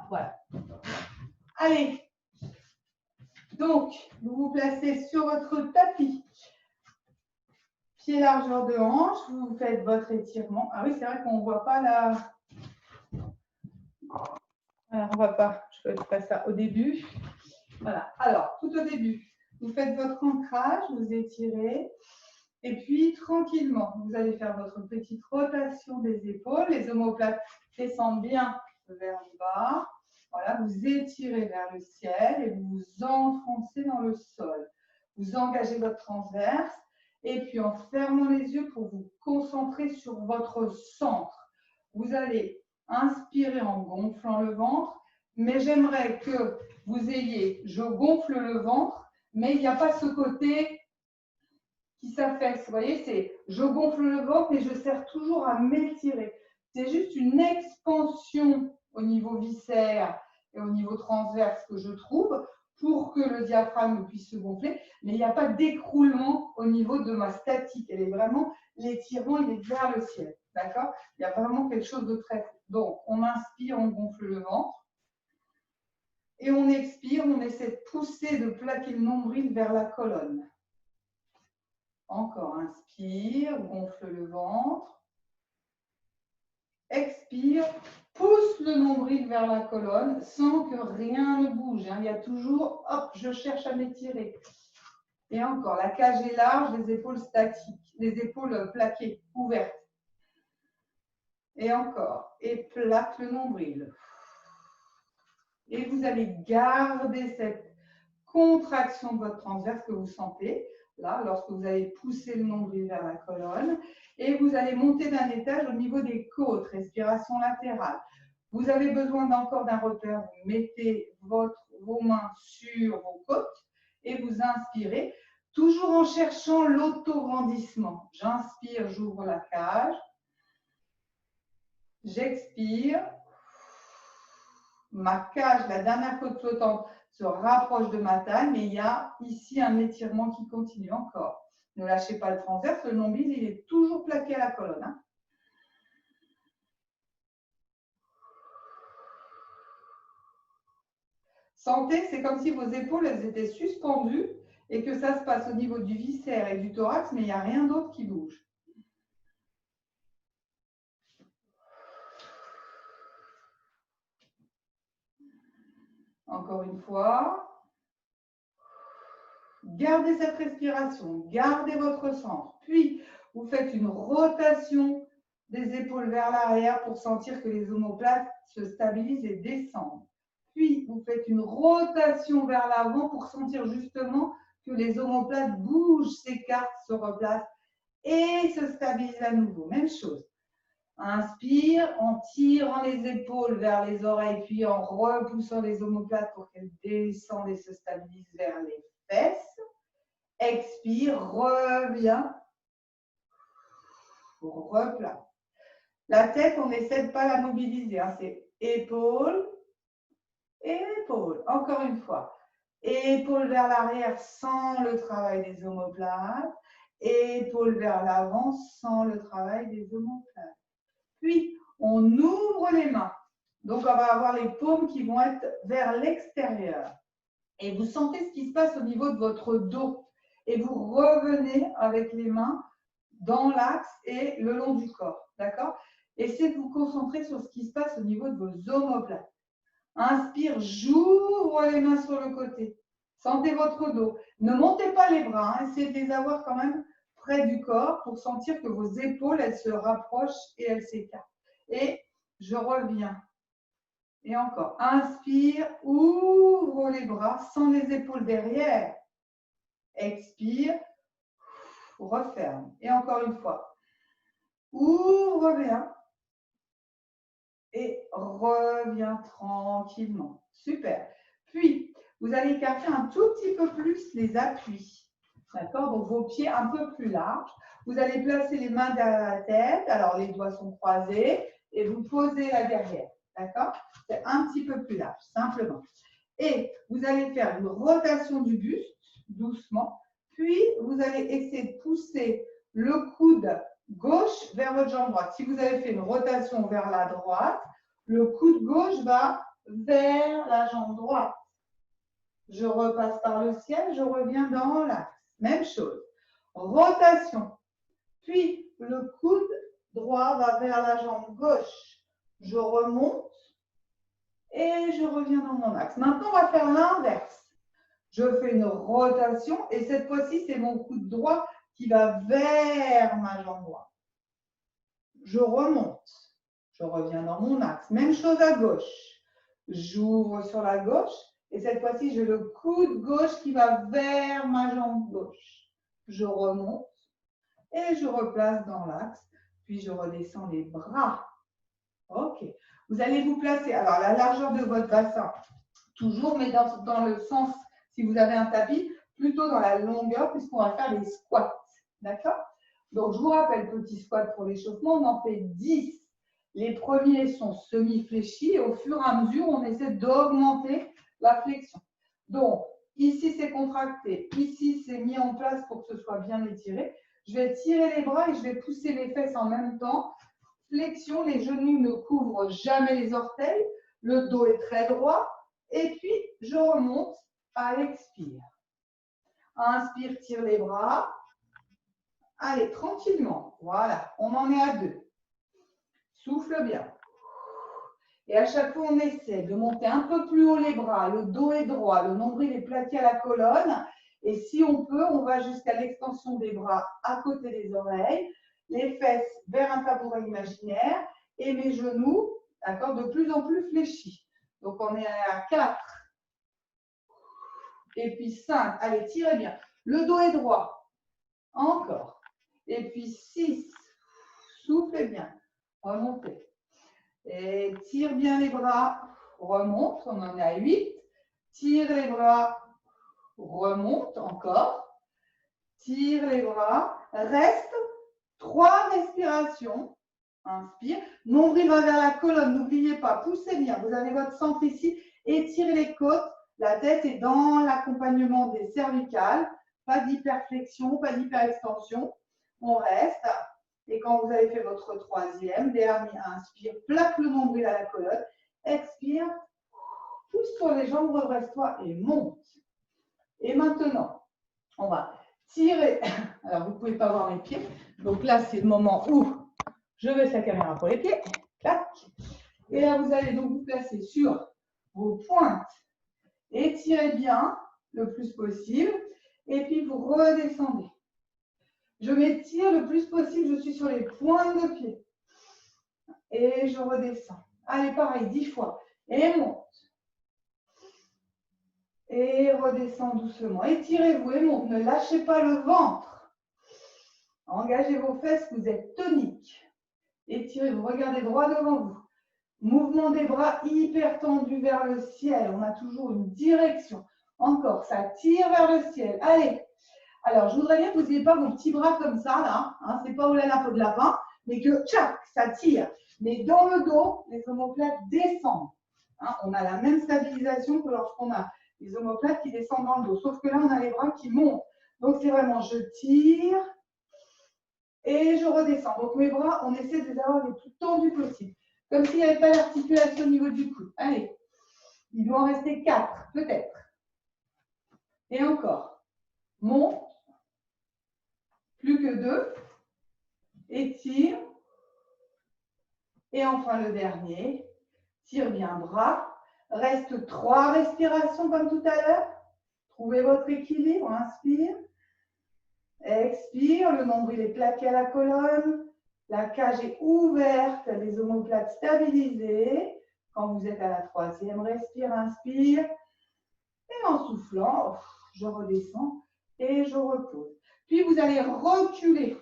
voilà. Allez. Donc, vous vous placez sur votre tapis. Pied largeur de hanche, vous faites votre étirement. Ah oui, c'est vrai qu'on ne voit pas la... Alors, on ne va pas, je ne fais pas ça au début. Voilà, alors, tout au début, vous faites votre ancrage, vous étirez. Et puis, tranquillement, vous allez faire votre petite rotation des épaules. Les omoplates descendent bien vers le bas. Voilà, vous étirez vers le ciel et vous vous enfoncez dans le sol. Vous engagez votre transverse. Et puis, en fermant les yeux pour vous concentrer sur votre centre, vous allez inspirer en gonflant le ventre. Mais j'aimerais que vous ayez, je gonfle le ventre, mais il n'y a pas ce côté qui s'affaisse. Vous voyez, c'est je gonfle le ventre, mais je sers toujours à m'étirer. C'est juste une expansion au niveau viscère et au niveau transverse que je trouve pour que le diaphragme puisse se gonfler, mais il n'y a pas d'écroulement au niveau de ma statique. Elle est vraiment, l'étirement, il est vers le ciel. D'accord? Il y a vraiment quelque chose de très fort. Donc, on inspire, on gonfle le ventre. Et on expire, on essaie de pousser, de plaquer le nombril vers la colonne. Encore, inspire, gonfle le ventre. Expire, pousse le nombril vers la colonne sans que rien ne bouge. Il y a toujours, hop, je cherche à m'étirer. Et encore, la cage est large, les épaules statiques, les épaules plaquées, ouvertes. Et encore, et plaque le nombril. Et vous allez garder cette contraction de votre transverse que vous sentez, là, lorsque vous allez pousser le nombril vers la colonne. Et vous allez monter d'un étage au niveau des côtes, respiration latérale. Vous avez besoin encore d'un repère, vous mettez vos mains sur vos côtes et vous inspirez, toujours en cherchant l'auto-grandissement. J'inspire, j'ouvre la cage. J'expire. Ma cage, la dernière côte flottante, se rapproche de ma taille, mais il y a ici un étirement qui continue encore. Ne lâchez pas le transverse, le nombril, il est toujours plaqué à la colonne. Hein. Sentez, c'est comme si vos épaules, elles étaient suspendues et que ça se passe au niveau du viscère et du thorax, mais il n'y a rien d'autre qui bouge. Encore une fois. Gardez cette respiration, gardez votre centre. Puis, vous faites une rotation des épaules vers l'arrière pour sentir que les omoplates se stabilisent et descendent. Puis, vous faites une rotation vers l'avant pour sentir justement que les omoplates bougent, s'écartent, se replacent et se stabilisent à nouveau. Même chose. Inspire en tirant les épaules vers les oreilles, puis en repoussant les omoplates pour qu'elles descendent et se stabilisent vers les fesses. Expire, reviens, replace. La tête, on essaie de pas la mobiliser. Hein. C'est épaule, épaule. Encore une fois. Épaule vers l'arrière sans le travail des omoplates. Épaule vers l'avant sans le travail des omoplates. Puis, on ouvre les mains. Donc, on va avoir les paumes qui vont être vers l'extérieur. Et vous sentez ce qui se passe au niveau de votre dos. Et vous revenez avec les mains dans l'axe et le long du corps. D'accord? Essayez de vous concentrer sur ce qui se passe au niveau de vos omoplates. Inspire, j'ouvre les mains sur le côté. Sentez votre dos. Ne montez pas les bras. Hein. Essayez de les avoir quand même près du corps pour sentir que vos épaules, elles se rapprochent et elles s'écartent. Et je reviens. Et encore. Inspire, ouvre les bras sans les épaules derrière. Expire, referme. Et encore une fois. Ouvre bien. Et reviens tranquillement. Super. Puis, vous allez écarter un tout petit peu plus les appuis. D'accord? Donc, vos pieds un peu plus larges. Vous allez placer les mains derrière la tête. Alors, les doigts sont croisés. Et vous posez la derrière. D'accord? C'est un petit peu plus large, simplement. Et vous allez faire une rotation du buste, doucement. Puis, vous allez essayer de pousser le coude gauche vers votre jambe droite. Si vous avez fait une rotation vers la droite, le coude gauche va vers la jambe droite. Je repasse par le ciel, je reviens dans l'axe. Même chose. Rotation. Puis, le coude droit va vers la jambe gauche. Je remonte et je reviens dans mon axe. Maintenant, on va faire l'inverse. Je fais une rotation et cette fois-ci, c'est mon coude droit qui va vers ma jambe droite. Je remonte. Je reviens dans mon axe. Même chose à gauche. J'ouvre sur la gauche et cette fois-ci, j'ai le coude gauche qui va vers ma jambe gauche. Je remonte et je replace dans l'axe. Puis, je redescends les bras. OK. Vous allez vous placer, alors la largeur de votre bassin, toujours, mais dans le sens, si vous avez un tapis, plutôt dans la longueur, puisqu'on va faire les squats. D'accord? Donc, je vous rappelle, petit squat pour l'échauffement, on en fait 10. Les premiers sont semi-fléchis et au fur et à mesure, on essaie d'augmenter la flexion. Donc, ici, c'est contracté. Ici, c'est mis en place pour que ce soit bien étiré. Je vais tirer les bras et je vais pousser les fesses en même temps. Flexion, les genoux ne couvrent jamais les orteils. Le dos est très droit. Et puis, je remonte à l'expire. Inspire, tire les bras. Allez, tranquillement. Voilà, on en est à 2. Souffle bien. Et à chaque fois, on essaie de monter un peu plus haut les bras. Le dos est droit, le nombril est plaqué à la colonne. Et si on peut, on va jusqu'à l'extension des bras à côté des oreilles. Les fesses vers un tabouret imaginaire. Et mes genoux, d'accord, de plus en plus fléchis. Donc, on est à 4. Et puis 5. Allez, tirez bien. Le dos est droit. Encore. Et puis 6. Soufflez bien. Remontez. Et tire bien les bras. Remonte. On en est à 8. Tire les bras. Remonte encore. Tire les bras. Reste 3 respirations. Inspire. Nombril va vers la colonne. N'oubliez pas. Poussez bien. Vous avez votre centre ici. Étirez les côtes. La tête est dans l'accompagnement des cervicales. Pas d'hyperflexion, pas d'hyperextension. On reste. Et quand vous avez fait votre troisième, dernier, inspire, plaque le nombril à la colonne. Expire, pousse sur les jambes, redresse-toi et monte. Et maintenant, on va tirer. Alors, vous ne pouvez pas voir mes pieds. Donc là, c'est le moment où je baisse la caméra pour les pieds. Clac. Et là, vous allez donc vous placer sur vos pointes. Étirez bien le plus possible. Et puis, vous redescendez. Je m'étire le plus possible. Je suis sur les pointes de pied. Et je redescends. Allez, pareil, 10 fois. Et monte. Et redescends doucement. Étirez-vous et monte. Ne lâchez pas le ventre. Engagez vos fesses, vous êtes tonique. Étirez-vous, regardez droit devant vous. Mouvement des bras hyper tendus vers le ciel. On a toujours une direction. Encore, ça tire vers le ciel. Allez. Alors, je voudrais bien que vous n'ayez pas vos petits bras comme ça, là. Hein, c'est pas oulala peau de lapin, mais que, tchac, ça tire. Mais dans le dos, les omoplates descendent. Hein, on a la même stabilisation que lorsqu'on a les omoplates qui descendent dans le dos. Sauf que là, on a les bras qui montent. Donc, c'est vraiment, je tire et je redescends. Donc, mes bras, on essaie de les avoir les plus tendus possible. Comme s'il n'y avait pas l'articulation au niveau du cou. Allez, il doit en rester 4, peut-être. Et encore. Monte. Plus que 2. Étire. Et enfin, le dernier. Tire bien bras. Reste 3 respirations comme tout à l'heure. Trouvez votre équilibre. Inspire. Expire. Le nombril est plaqué à la colonne. La cage est ouverte. Les omoplates stabilisées. Quand vous êtes à la 3e, respire, inspire. Et en soufflant, je redescends et je repose. Puis vous allez reculer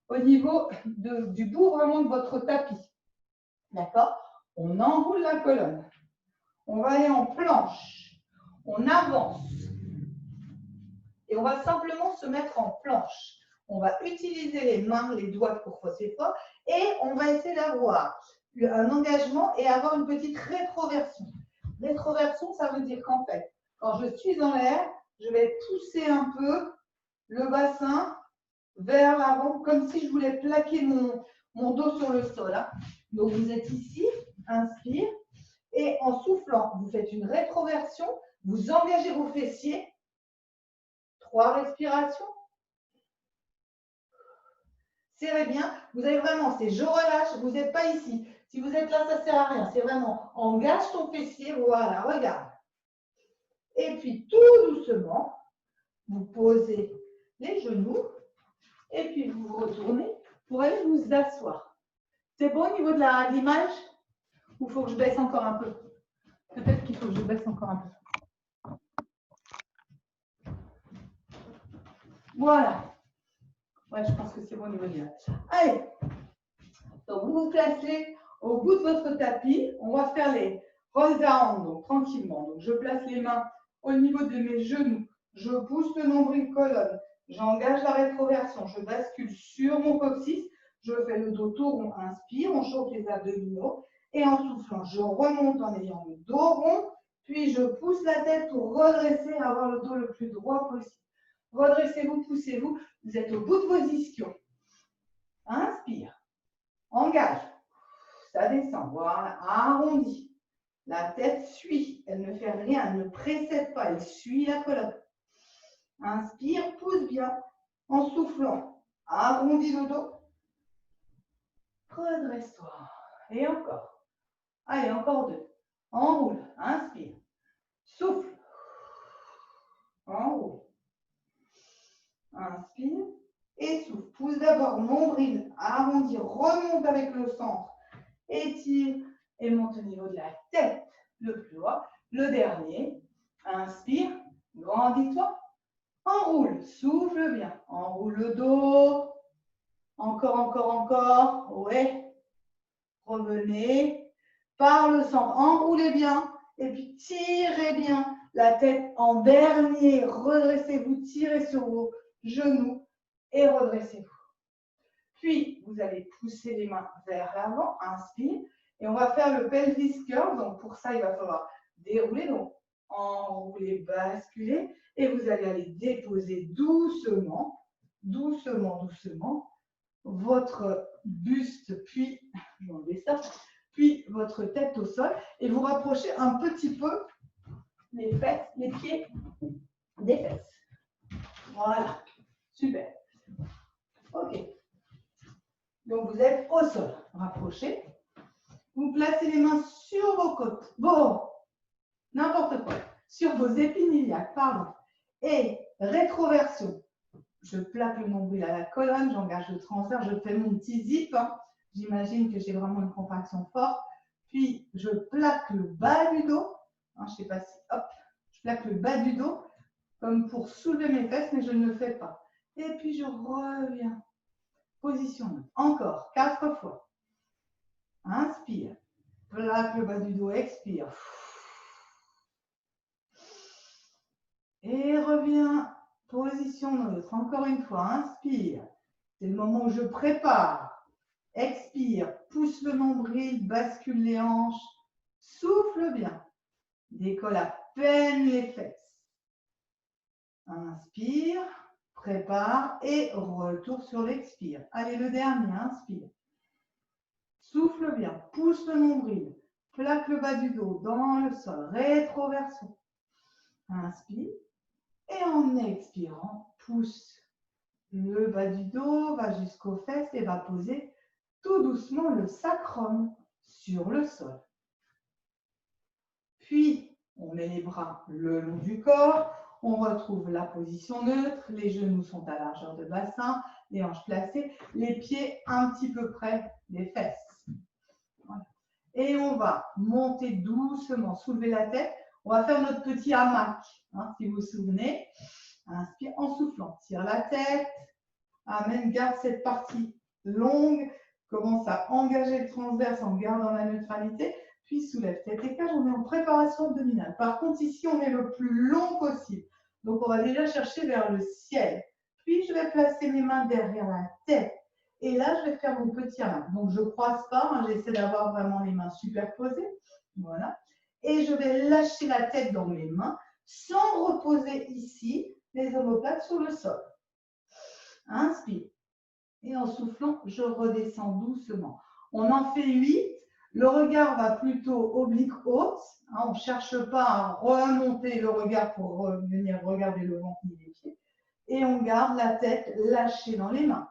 au niveau du bout vraiment de votre tapis. D'accord? On enroule la colonne. On va aller en planche. On avance. Et on va simplement se mettre en planche. On va utiliser les mains, les doigts pour fosser fort. Et on va essayer d'avoir un engagement et avoir une petite rétroversion. Rétroversion, ça veut dire qu'en fait, quand je suis en l'air, je vais pousser un peu le bassin vers l'avant, comme si je voulais plaquer mon dos sur le sol. Hein. Donc, vous êtes ici, inspire. Et en soufflant, vous faites une rétroversion, vous engagez vos fessiers. 3 respirations. Serrez bien. Vous avez vraiment, c'est je relâche, vous n'êtes pas ici. Si vous êtes là, ça ne sert à rien. C'est vraiment, engage ton fessier, voilà, regarde. Et puis, tout doucement, vous posez les genoux et puis vous vous retournez pour aller vous asseoir. C'est bon au niveau de l'image? Ou il faut que je baisse encore un peu? Peut-être qu'il faut que je baisse encore un peu. Voilà. Ouais, je pense que c'est bon au niveau de l'image. Allez. Donc, vous vous placez au bout de votre tapis. On va faire les roll down, donc tranquillement. Donc, je place les mains au niveau de mes genoux. Je pousse le nombril colonne. J'engage la rétroversion. Je bascule sur mon coccyx. Je fais le dos tout rond. Inspire. On chauffe les abdominaux. Et en soufflant, je remonte en ayant le dos rond. Puis, je pousse la tête pour redresser, avoir le dos le plus droit possible. Redressez-vous, poussez-vous. Vous êtes au bout de vos ischions. Inspire. Engage. Ça descend. Voilà. Arrondi. La tête suit. Elle ne fait rien. Elle ne précède pas. Elle suit la colonne. Inspire. Pousse bien. En soufflant. Arrondis le dos. Redresse-toi. Et encore. Allez, encore 2. Enroule. Inspire. Souffle. Enroule. Inspire. Et souffle. Pousse d'abord nombril. Arrondi. Remonte avec le centre. Étire. Et monte au niveau de la tête le plus haut. Le dernier. Inspire. Grandis-toi. Enroule. Souffle bien. Enroule le dos. Encore, encore, encore. Ouais. Revenez. Par le centre. Enroulez bien. Et puis tirez bien la tête en dernier. Redressez-vous. Tirez sur vos genoux. Et redressez-vous. Puis, vous allez pousser les mains vers l'avant. Inspire. Et on va faire le pelvis curl. Donc, pour ça, il va falloir dérouler. Donc, enrouler, basculer. Et vous allez aller déposer doucement, doucement, doucement, votre buste, puis, je vais enlever ça, puis votre tête au sol. Et vous rapprochez un petit peu les fesses, les pieds des fesses. Voilà. Super. OK. Donc, vous êtes au sol. Rapprochez. Vous placez les mains sur vos côtes. Bon, n'importe quoi. Sur vos épines iliaques, pardon. Et rétroversion. Je plaque le nombril à la colonne, j'engage le transverse, je fais mon petit zip. Hein. J'imagine que j'ai vraiment une contraction forte. Puis, je plaque le bas du dos. Hein, je ne sais pas si, hop, je plaque le bas du dos comme pour soulever mes fesses, mais je ne le fais pas. Et puis, je reviens. Position 9. Encore, 4 fois. Inspire. Plaque le bas du dos, expire. Et reviens. Position neutre. Encore une fois, inspire. C'est le moment où je prépare. Expire. Pousse le nombril, bascule les hanches. Souffle bien. Décolle à peine les fesses. Inspire. Prépare et retour sur l'expire. Allez, le dernier. Inspire. Souffle bien. Pousse le nombril. Plaque le bas du dos dans le sol. Rétroversion. Inspire. Et en expirant, pousse le bas du dos, va jusqu'aux fesses et va poser tout doucement le sacrum sur le sol. Puis, on met les bras le long du corps, on retrouve la position neutre, les genoux sont à largeur de bassin, les hanches placées, les pieds un petit peu près des fesses. Voilà. Et on va monter doucement, soulever la tête. On va faire notre petit hamac, hein, si vous vous souvenez. Inspire en soufflant, tire la tête, amène, garde cette partie longue, commence à engager le transverse en gardant la neutralité, puis soulève tête et cage, on est en préparation abdominale. Par contre, ici, on est le plus long possible. Donc, on va déjà chercher vers le ciel. Puis, je vais placer mes mains derrière la tête. Et là, je vais faire mon petit hamac. Donc, je ne croise pas, hein, j'essaie d'avoir vraiment les mains superposées. Voilà. Et je vais lâcher la tête dans mes mains sans reposer ici les omoplates sur le sol. Inspire. Et en soufflant, je redescends doucement. On en fait 8. Le regard va plutôt oblique haute. Hein, on ne cherche pas à remonter le regard pour venir regarder le ventre ni les pieds. Et on garde la tête lâchée dans les mains.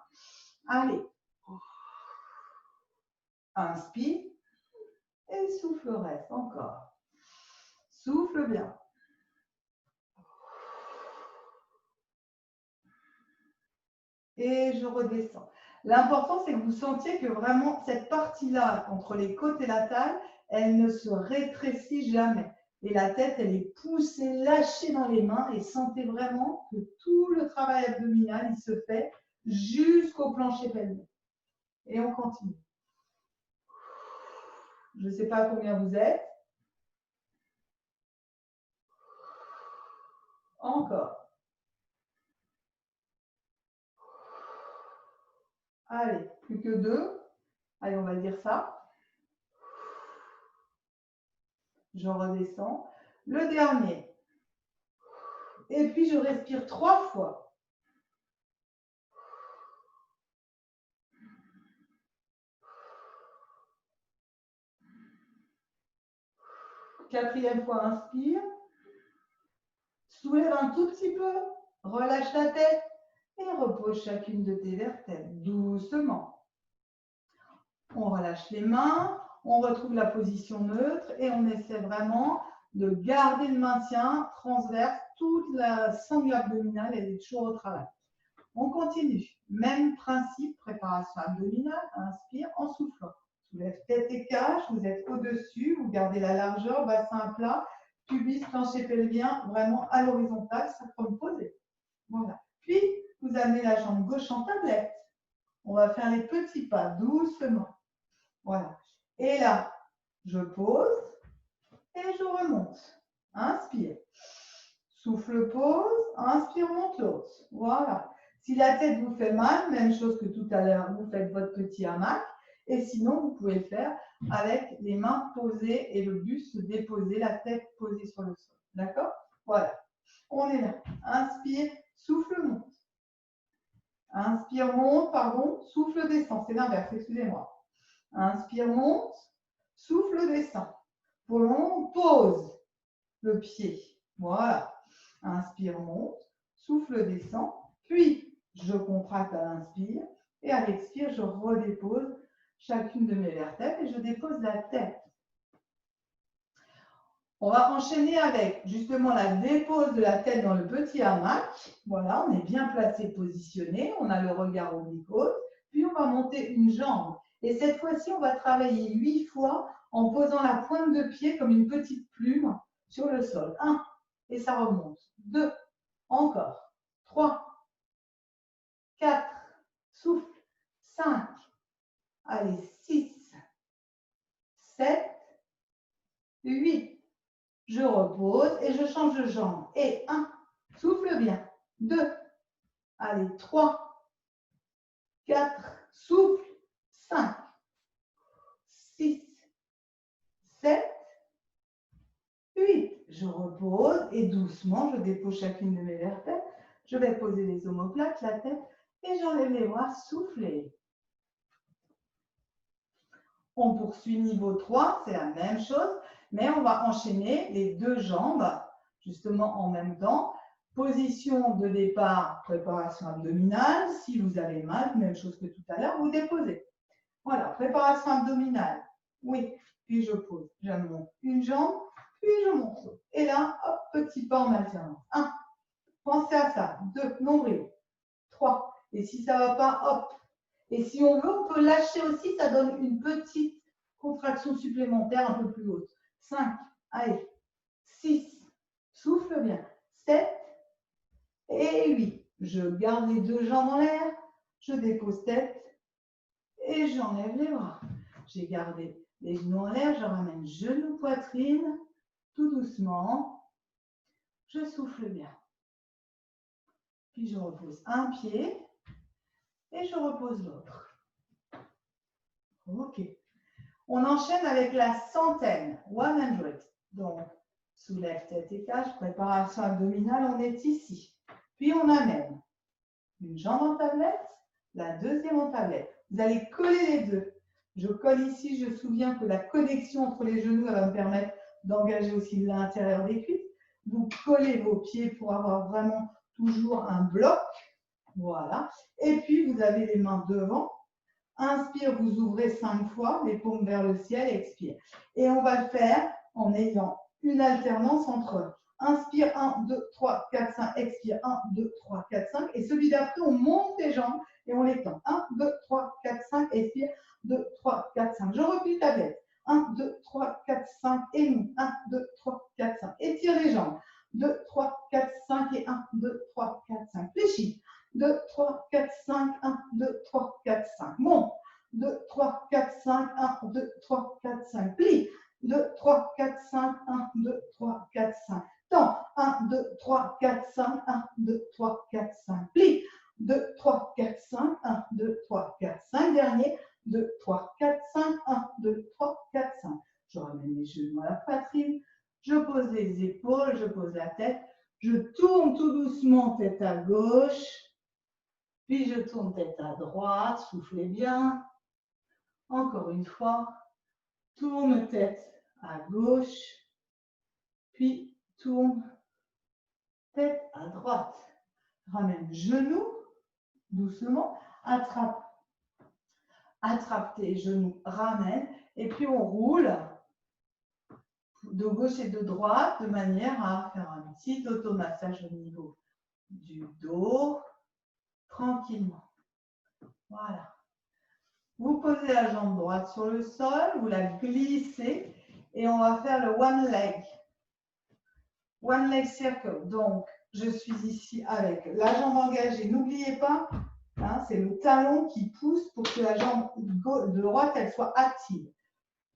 Allez. Inspire. Et souffle, reste encore. Souffle bien. Et je redescends. L'important, c'est que vous sentiez que vraiment cette partie-là, entre les côtes et la taille, elle ne se rétrécit jamais. Et la tête, elle est poussée, lâchée dans les mains. Et sentez vraiment que tout le travail abdominal, il se fait jusqu'au plancher pelvien. Et on continue. Je ne sais pas combien vous êtes. Encore. Allez, plus que 2. Allez, on va dire ça. Je redescends. Le dernier. Et puis, je respire 3 fois. Quatrième fois, inspire. Soulève un tout petit peu. Relâche la tête. Et repose chacune de tes vertèbres doucement. On relâche les mains. On retrouve la position neutre. Et on essaie vraiment de garder le maintien transverse. Toute la sangle abdominale, elle est toujours au travail. On continue. Même principe, préparation abdominale. Inspire en soufflant. Soulève tête et cage. Vous êtes au-dessus. Vous gardez la largeur, bassin à plat, pubis, plancher pelvien, vraiment à l'horizontale, sacrum posé. Voilà. Puis, vous amenez la jambe gauche en tablette. On va faire les petits pas doucement. Voilà. Et là, je pose et je remonte. Inspire. Souffle, pose. Inspire, monte l'autre. Voilà. Si la tête vous fait mal, même chose que tout à l'heure, vous faites votre petit hamac. Et sinon, vous pouvez le faire avec les mains posées et le buste déposé, la tête posée sur le sol. D'accord? Voilà. On est là. Inspire, souffle, monte. Inspire, monte, pardon. Souffle, descend. C'est l'inverse, excusez-moi. Inspire, monte. Souffle, descend. Prolonge, pose le pied. Voilà. Inspire, monte. Souffle, descend. Puis, je contracte à l'inspire. Et à l'expire, je redépose chacune de mes vertèbres et je dépose la tête. On va enchaîner avec justement la dépose de la tête dans le petit hamac. Voilà, on est bien placé, positionné. On a le regard oblique haute. Puis, on va monter une jambe. Et cette fois-ci, on va travailler 8 fois en posant la pointe de pied comme une petite plume sur le sol. 1, et ça remonte. 2, encore. 3, 4, souffle. 5, allez, 6, 7, 8. Je repose et je change de jambe. Et 1, souffle bien. 2, allez, 3, 4, souffle. 5, 6, 7, 8. Je repose et doucement, je dépose chacune de mes vertèbres. Je vais poser les omoplates, la tête et j'enlève les bras, souffler. On poursuit niveau 3, c'est la même chose, mais on va enchaîner les 2 jambes, justement en même temps. Position de départ, préparation abdominale. Si vous avez mal, même chose que tout à l'heure, vous déposez. Voilà, préparation abdominale. Oui, puis je pose. Je monte une jambe, puis je monte l'autre. Et là, hop, petit pas en alternance. 1, pensez à ça. 2, nombril. 3, et si ça ne va pas, hop. Et si on veut, on peut lâcher aussi, ça donne une petite contraction supplémentaire un peu plus haute. 5, allez, 6, souffle bien. 7 et 8. Je garde les 2 jambes en l'air, je dépose tête et j'enlève les bras. J'ai gardé les genoux en l'air, je ramène genoux, poitrine, tout doucement. Je souffle bien. Puis je repose un pied et je repose l'autre. Ok. On enchaîne avec la centaine, 100. Donc, soulève tête et cage, préparation abdominale, on est ici. Puis on amène une jambe en tablette, la deuxième en tablette. Vous allez coller les deux. Je colle ici, je me souviens que la connexion entre les genoux, elle va me permettre d'engager aussi l'intérieur des cuisses. Vous collez vos pieds pour avoir vraiment toujours un bloc. Voilà. Et puis, vous avez les mains devant. Inspire, vous ouvrez 5 fois, les paumes vers le ciel, expire. Et on va le faire en ayant une alternance entre inspire 1, 2, 3, 4, 5, expire 1, 2, 3, 4, 5. Et celui d'après, on monte les jambes et on les tend. 1, 2, 3, 4, 5, expire 2, 3, 4, 5. Je replie la tête. 1, 2, 3, 4, 5 et nous. 1, 2, 3, 4, 5. Étire les jambes. 2, 3, 4, 5 et 1, 2, 3, 4, 5. Fléchis. 2, 3, 4, 5, 1, 2, 3, 4, 5. Monte. 2, 3, 4, 5, 1, 2, 3, 4, 5. Plie. 2, 3, 4, 5, 1, 2, 3, 4, 5. Tends. 1, 2, 3, 4, 5, 1, 2, 3, 4, 5. Plie. 2, 3, 4, 5, 1, 2, 3, 4, 5. Dernier. 2, 3, 4, 5, 1, 2, 3, 4, 5. Je ramène les genoux à la poitrine. Je pose les épaules, je pose la tête. Je tourne tout doucement tête à gauche. Puis je tourne tête à droite, soufflez bien. Encore une fois, tourne tête à gauche, puis tourne tête à droite. Ramène genou, doucement, attrape tes genoux, ramène, et puis on roule de gauche et de droite de manière à faire un petit automassage au niveau du dos, tranquillement. Voilà. Vous posez la jambe droite sur le sol, vous la glissez et on va faire le one leg. One leg circle. Donc, je suis ici avec la jambe engagée. N'oubliez pas, hein, c'est le talon qui pousse pour que la jambe droite elle soit active.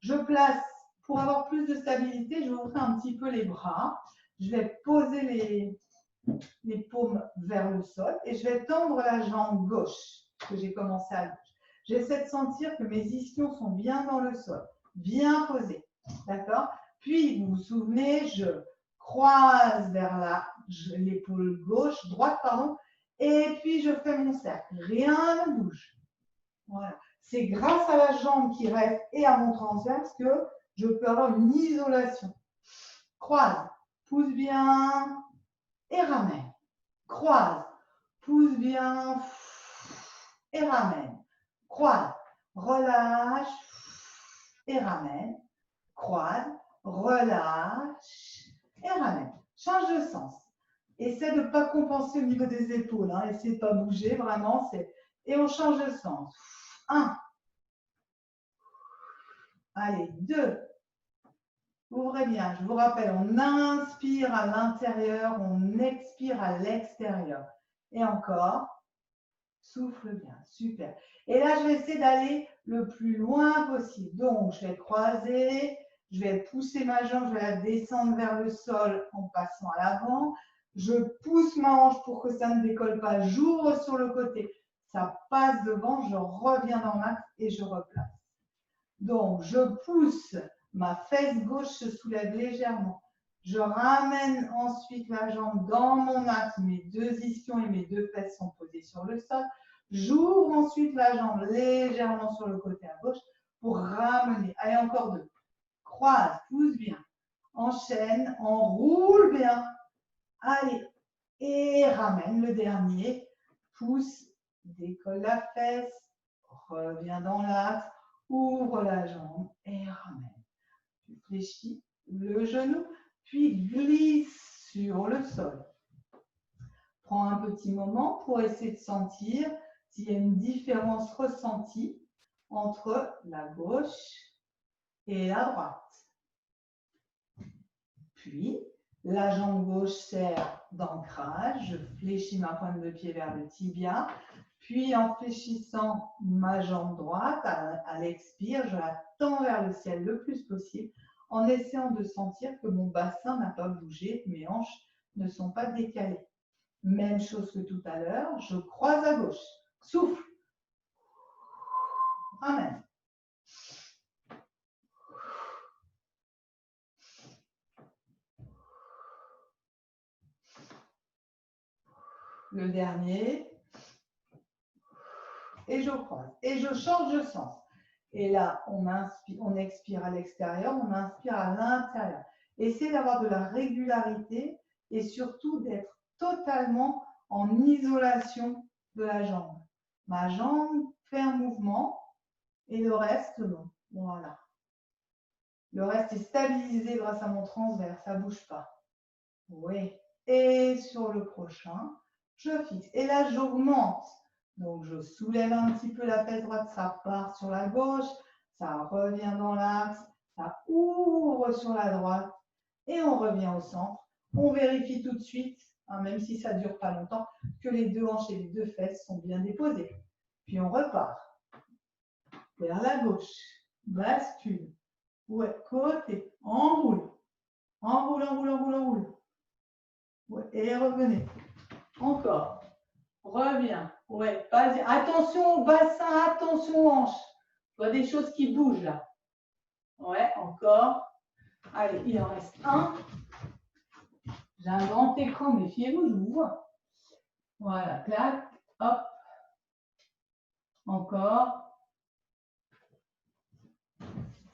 Je place, pour avoir plus de stabilité, je vais ouvrir un petit peu les bras. Je vais poser les paumes vers le sol et je vais tendre la jambe gauche que j'ai commencé à gauche. J'essaie de sentir que mes ischions sont bien dans le sol, bien posés. D'accord? Puis, vous vous souvenez, je croise vers l'épaule gauche, droite, pardon, et puis je fais mon cercle. Rien ne bouge. Voilà. C'est grâce à la jambe qui reste et à mon transverse que je peux avoir une isolation. Croise, pousse bien et ramène. Croise, pousse bien et ramène. Croise, relâche et ramène. Croise, relâche et ramène. Change de sens. Essaie de ne pas compenser au niveau des épaules. Hein. Essaie de ne pas bouger, vraiment. Et on change de sens. 1. Allez, 2. Ouvrez bien. Je vous rappelle, on inspire à l'intérieur, on expire à l'extérieur. Et encore. Souffle bien, super. Et là, je vais essayer d'aller le plus loin possible. Donc, je vais croiser, je vais pousser ma jambe, je vais la descendre vers le sol en passant à l'avant. Je pousse ma hanche pour que ça ne décolle pas. J'ouvre sur le côté. Ça passe devant, je reviens dans l'axe et je replace. Donc, je pousse, ma fesse gauche se soulève légèrement. Je ramène ensuite la jambe dans mon axe. Mes deux ischions et mes deux fesses sont posées sur le sol. J'ouvre ensuite la jambe légèrement sur le côté à gauche pour ramener. Allez, encore 2. Croise, pousse bien. Enchaîne, enroule bien. Allez, et ramène le dernier. Pousse, décolle la fesse, reviens dans l'axe, ouvre la jambe et ramène. Tu fléchis le genou, puis glisse sur le sol. Prends un petit moment pour essayer de sentir s'il y a une différence ressentie entre la gauche et la droite. Puis, la jambe gauche sert d'ancrage. Je fléchis ma pointe de pied vers le tibia. Puis, en fléchissant ma jambe droite, à l'expire, je la tends vers le ciel le plus possible en essayant de sentir que mon bassin n'a pas bougé, que mes hanches ne sont pas décalées. Même chose que tout à l'heure, je croise à gauche. Souffle. Ramène. Le dernier. Et je croise. Et je change de sens. Et là, on inspire, on expire à l'extérieur, on inspire à l'intérieur. Essayez d'avoir de la régularité et surtout d'être totalement en isolation de la jambe. Ma jambe fait un mouvement et le reste, non. Voilà. Le reste est stabilisé grâce à mon transverse, ça ne bouge pas. Oui. Et sur le prochain, je fixe. Et là, j'augmente. Donc, je soulève un petit peu la fesse droite, ça part sur la gauche, ça revient dans l'axe, ça ouvre sur la droite et on revient au centre. On vérifie tout de suite, hein, même si ça ne dure pas longtemps, que les deux hanches et les deux fesses sont bien déposées. Puis on repart vers la gauche, bascule, ouais, côté, enroule, enroule, enroule, enroule, enroule. Ouais, et revenez. Encore. Reviens. Ouais, vas-y. Attention au bassin, attention aux hanches. Je vois des choses qui bougent là. Ouais, encore. Allez, il en reste un. J'ai un grand écran, méfiez-vous, je vous vois. Voilà, clac, hop. Encore.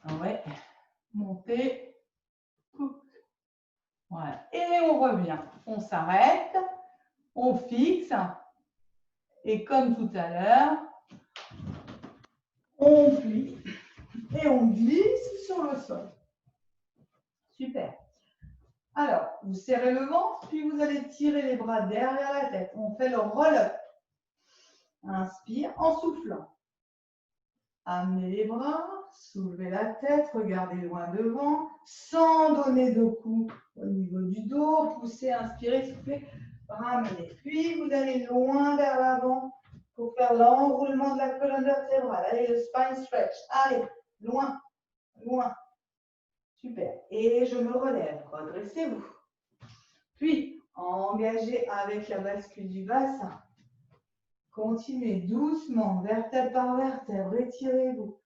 Ah ouais. Montez. Voilà. Et on revient. On s'arrête. On fixe. Et comme tout à l'heure, on plie. Et on glisse sur le sol. Super. Alors, vous serrez le ventre, puis vous allez tirer les bras derrière la tête. On fait le roll-up. Inspire en soufflant. Amenez les bras, soulevez la tête, regardez loin devant, sans donner de coups au niveau du dos. Poussez, inspirez, soufflez, ramenez. Puis, vous allez loin vers l'avant pour faire l'enroulement de la colonne vertébrale. Allez, le spine stretch. Allez, loin, loin. Super. Et je me relève. Redressez-vous. Puis, engagez avec la bascule du bassin. Continuez doucement, vertèbre par vertèbre. Étirez-vous.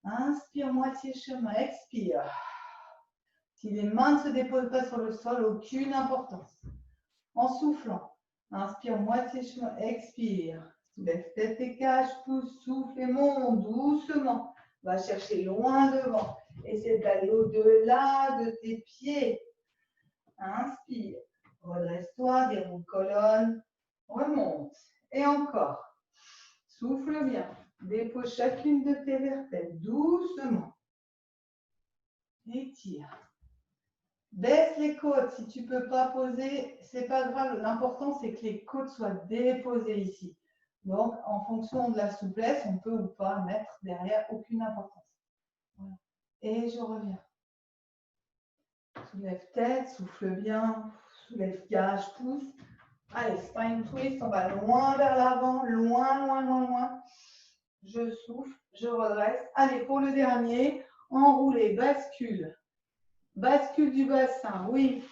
Inspire, moitié chemin. Expire. Si les mains ne se déposent pas sur le sol, aucune importance. En soufflant. Inspire, moitié chemin. Expire. Soulève tête et cage, pousse, souffle et monte doucement. Va chercher loin devant. Essaie d'aller au-delà de tes pieds. Inspire. Redresse-toi, déroule colonne. Remonte. Et encore. Souffle bien. Dépose chacune de tes vertèbres doucement. Étire. Baisse les côtes. Si tu ne peux pas poser, ce n'est pas grave. L'important, c'est que les côtes soient déposées ici. Donc, en fonction de la souplesse, on peut ou pas mettre derrière, aucune importance. Voilà. Et je reviens. Soulève tête, souffle bien. Soulève cage, pousse. Allez, spine twist, on va loin vers l'avant, loin, loin, loin, loin. Je souffle, je redresse. Allez, pour le dernier, enroulez, bascule. Bascule du bassin, oui.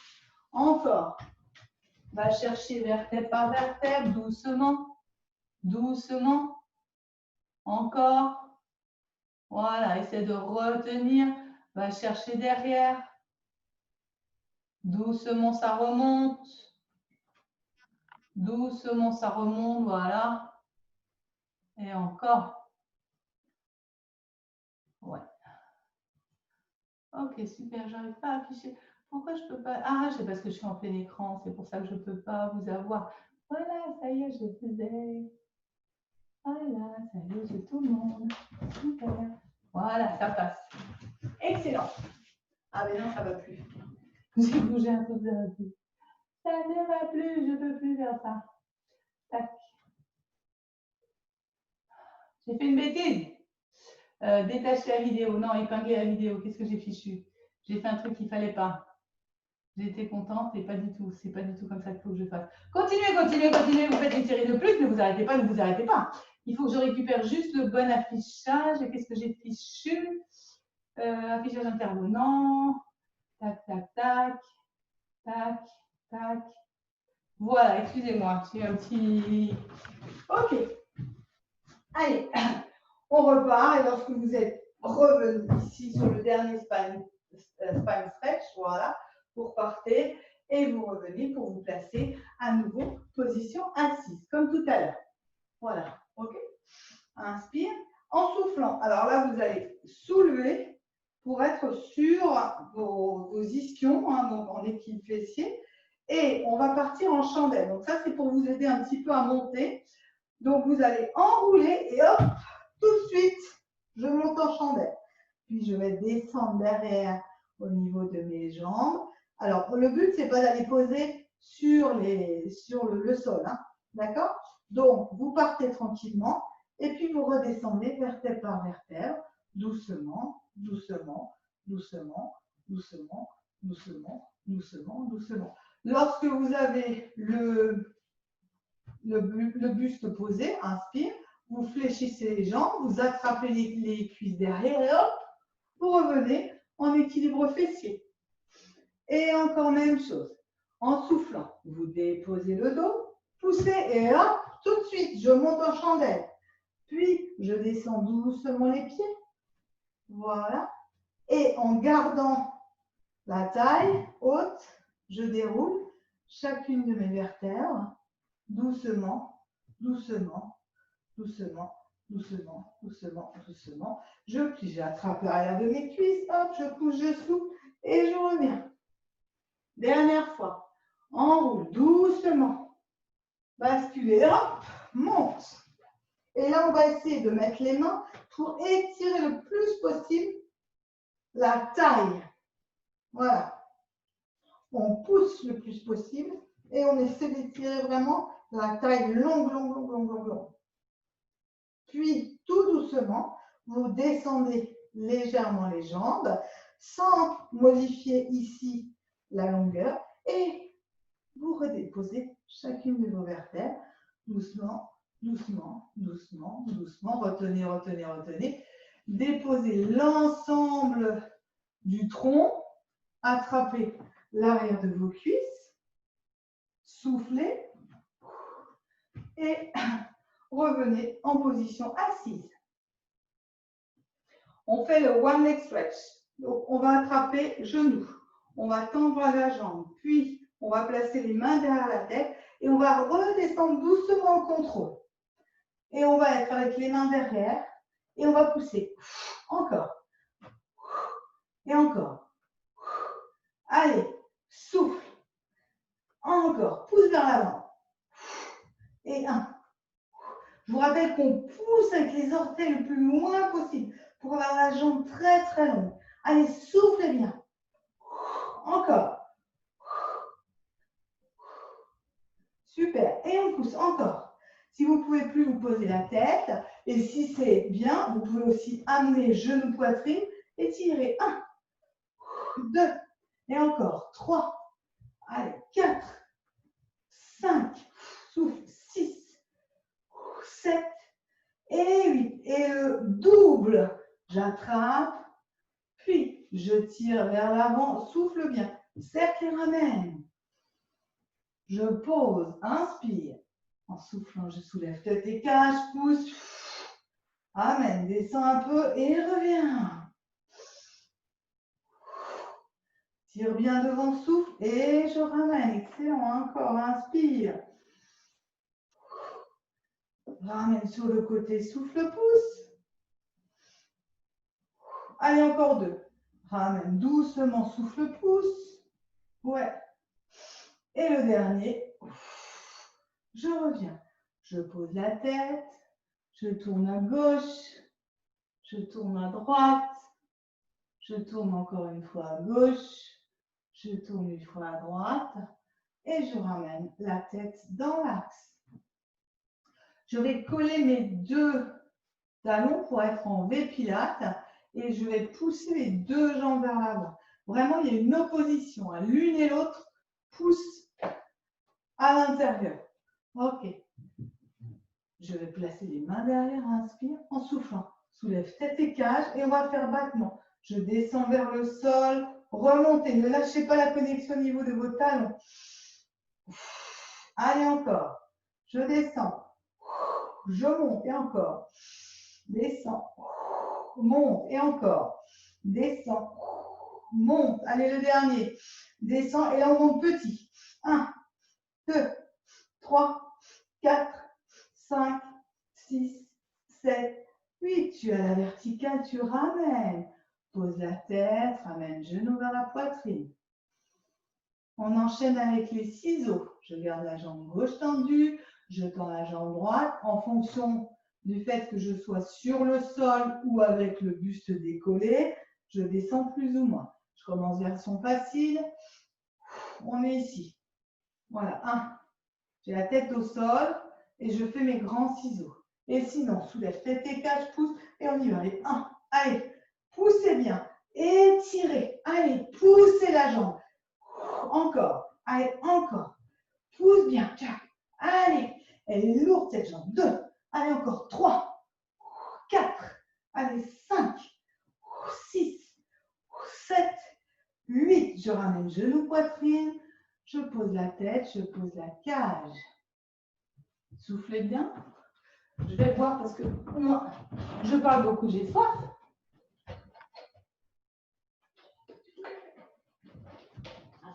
Encore. Va chercher vertèbre par vertèbre, doucement. Doucement. Encore. Voilà, essaie de retenir. Va chercher derrière. Doucement, ça remonte. Doucement, ça remonte, voilà. Et encore. Ouais. Ok, super, j'arrive pas à afficher. Pourquoi je peux pas? Ah, c'est parce que je suis en plein écran, c'est pour ça que je ne peux pas vous avoir. Voilà, ça y est, je faisais. Voilà, ça y est, j'ai tout le monde. Super. Voilà, ça passe. Excellent. Ah, mais non, ça ne va plus. J'ai bougé un peu, ça ne va plus. Ça ne va plus, je ne peux plus faire ça. Tac. J'ai fait une bêtise. Détacher la vidéo. Non, épingler la vidéo. Qu'est-ce que j'ai fichu? J'ai fait un truc qu'il ne fallait pas. J'étais contente et pas du tout. C'est pas du tout comme ça qu'il faut que je fasse. Continuez, continuez, continuez. Vous faites une série de plus, ne vous arrêtez pas, ne vous arrêtez pas. Il faut que je récupère juste le bon affichage. Qu'est-ce que j'ai fichu? Affichage intervenant. Tac, tac, tac. Tac, tac. Voilà, excusez-moi. J'ai un petit... Ok. Allez, on repart. Et lorsque vous êtes revenu ici sur le dernier spine stretch, voilà, vous repartez et vous revenez pour vous placer à nouveau position assise, comme tout à l'heure. Voilà, ok. Inspire. En soufflant, alors là, vous allez soulever pour être sur vos ischions, hein, donc en équilibre fessier. Et on va partir en chandelle. Donc ça, c'est pour vous aider un petit peu à monter. Donc vous allez enrouler et hop, tout de suite, je monte en chandelle. Puis je vais descendre derrière au niveau de mes jambes. Alors le but, c'est pas d'aller poser sur le sol, hein, d'accord? Donc vous partez tranquillement et puis vous redescendez vertèbre par vertèbre, doucement, doucement, doucement, doucement, doucement, doucement, doucement. Lorsque vous avez le buste posé, inspire, vous fléchissez les jambes, vous attrapez les cuisses derrière et hop, vous revenez en équilibre fessier. Et encore même chose, en soufflant, vous déposez le dos, poussez et hop, tout de suite, je monte en chandelle. Puis, je descends doucement les pieds. Voilà. Et en gardant la taille haute, je déroule chacune de mes vertèbres doucement, doucement, doucement, doucement, doucement, doucement. Je plie, j'attrape l'arrière de mes cuisses, hop, je pousse, je souffle et je reviens. Dernière fois. Enroule doucement. Basculez, hop, monte. Et là, on va essayer de mettre les mains pour étirer le plus possible la taille. Voilà. On pousse le plus possible et on essaie d'étirer vraiment la taille longue, longue, longue, longue, longue, longue. Puis, tout doucement, vous descendez légèrement les jambes sans modifier ici la longueur et vous redéposez chacune de vos vertèbres doucement, doucement, doucement, doucement. Retenez, retenez, retenez. Déposez l'ensemble du tronc, attrapez l'arrière de vos cuisses, soufflez et revenez en position assise. On fait le one leg stretch. Donc, on va attraper genou, on va tendre la jambe, puis on va placer les mains derrière la tête et on va redescendre doucement en contrôle. Et on va être avec les mains derrière et on va pousser. Encore. Et encore. Allez, souffle. Encore. Pousse vers l'avant. Et un. Je vous rappelle qu'on pousse avec les orteils le plus loin possible pour avoir la jambe très très longue. Allez, soufflez bien. Encore. Super. Et on pousse encore. Si vous ne pouvez plus, vous posez la tête. Et si c'est bien, vous pouvez aussi amener genou, poitrine et tirer. 1, 2, et encore. 3, allez, 4, 5, souffle, 6, 7 et 8. Et le double. J'attrape, puis je tire vers l'avant. Souffle bien. Cercle et ramène. Je pose, inspire. En soufflant, je soulève tête et cage, pousse. Amène, descends un peu et reviens. Tire bien devant, souffle et je ramène. Excellent, encore, inspire. Ramène sur le côté, souffle, pousse. Allez, encore 2. Ramène doucement, souffle, pousse. Ouais. Et le dernier, je reviens. Je pose la tête, je tourne à gauche, je tourne à droite, je tourne encore une fois à gauche, je tourne une fois à droite et je ramène la tête dans l'axe. Je vais coller mes 2 talons pour être en V Pilates et je vais pousser les 2 jambes vers l'avant. Vraiment, il y a une opposition. L'une et l'autre poussent à l'intérieur. Ok. Je vais placer les mains derrière, inspire, en soufflant. Soulève tête et cage et on va faire battement. Je descends vers le sol, remontez. Ne lâchez pas la connexion au niveau de vos talons. Allez encore. Je descends. Je monte et encore. Descends. Monte et encore. Descends. Monte. Allez, le dernier. Descends et là on monte petit. 1, 2, 3, 4, 5, 6, 7, 8, tu es à la verticale, tu ramènes. Pose la tête, ramène genou vers la poitrine. On enchaîne avec les ciseaux. Je garde la jambe gauche tendue, je tends la jambe droite en fonction du fait que je sois sur le sol ou avec le buste décollé. Je descends plus ou moins. Je commence version facile. On est ici. Voilà, 1. J'ai la tête au sol et je fais mes grands ciseaux. Et sinon, soulève tête et cage, pousse et on y va. Allez, 1. Allez, poussez bien. Étirez. Allez, poussez la jambe. Encore. Allez, encore. Pousse bien. Allez, elle est lourde cette jambe. 2. Allez, encore. 3. 4. Allez, 5. 6. 7. 8. Je ramène genou, poitrine. Je pose la tête, je pose la cage. Soufflez bien. Je vais boire parce que moi, je parle beaucoup, j'ai soif.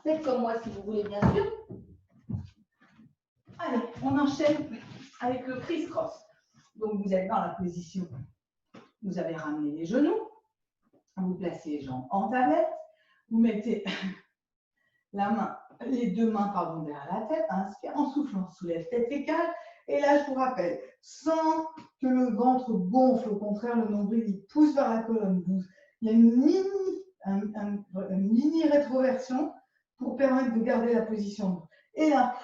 Faites comme moi si vous voulez, bien sûr. Allez, on enchaîne avec le criss-cross. Donc, vous êtes dans la position. Vous avez ramené les genoux. Vous placez les jambes en tablette. Vous mettez les deux mains derrière la tête. Inspire, en soufflant, soulève tête et cage. Et là, je vous rappelle, sans que le ventre gonfle, au contraire, le nombril il pousse vers la colonne douce. Il y a une mini rétroversion pour permettre de garder la position. Et là,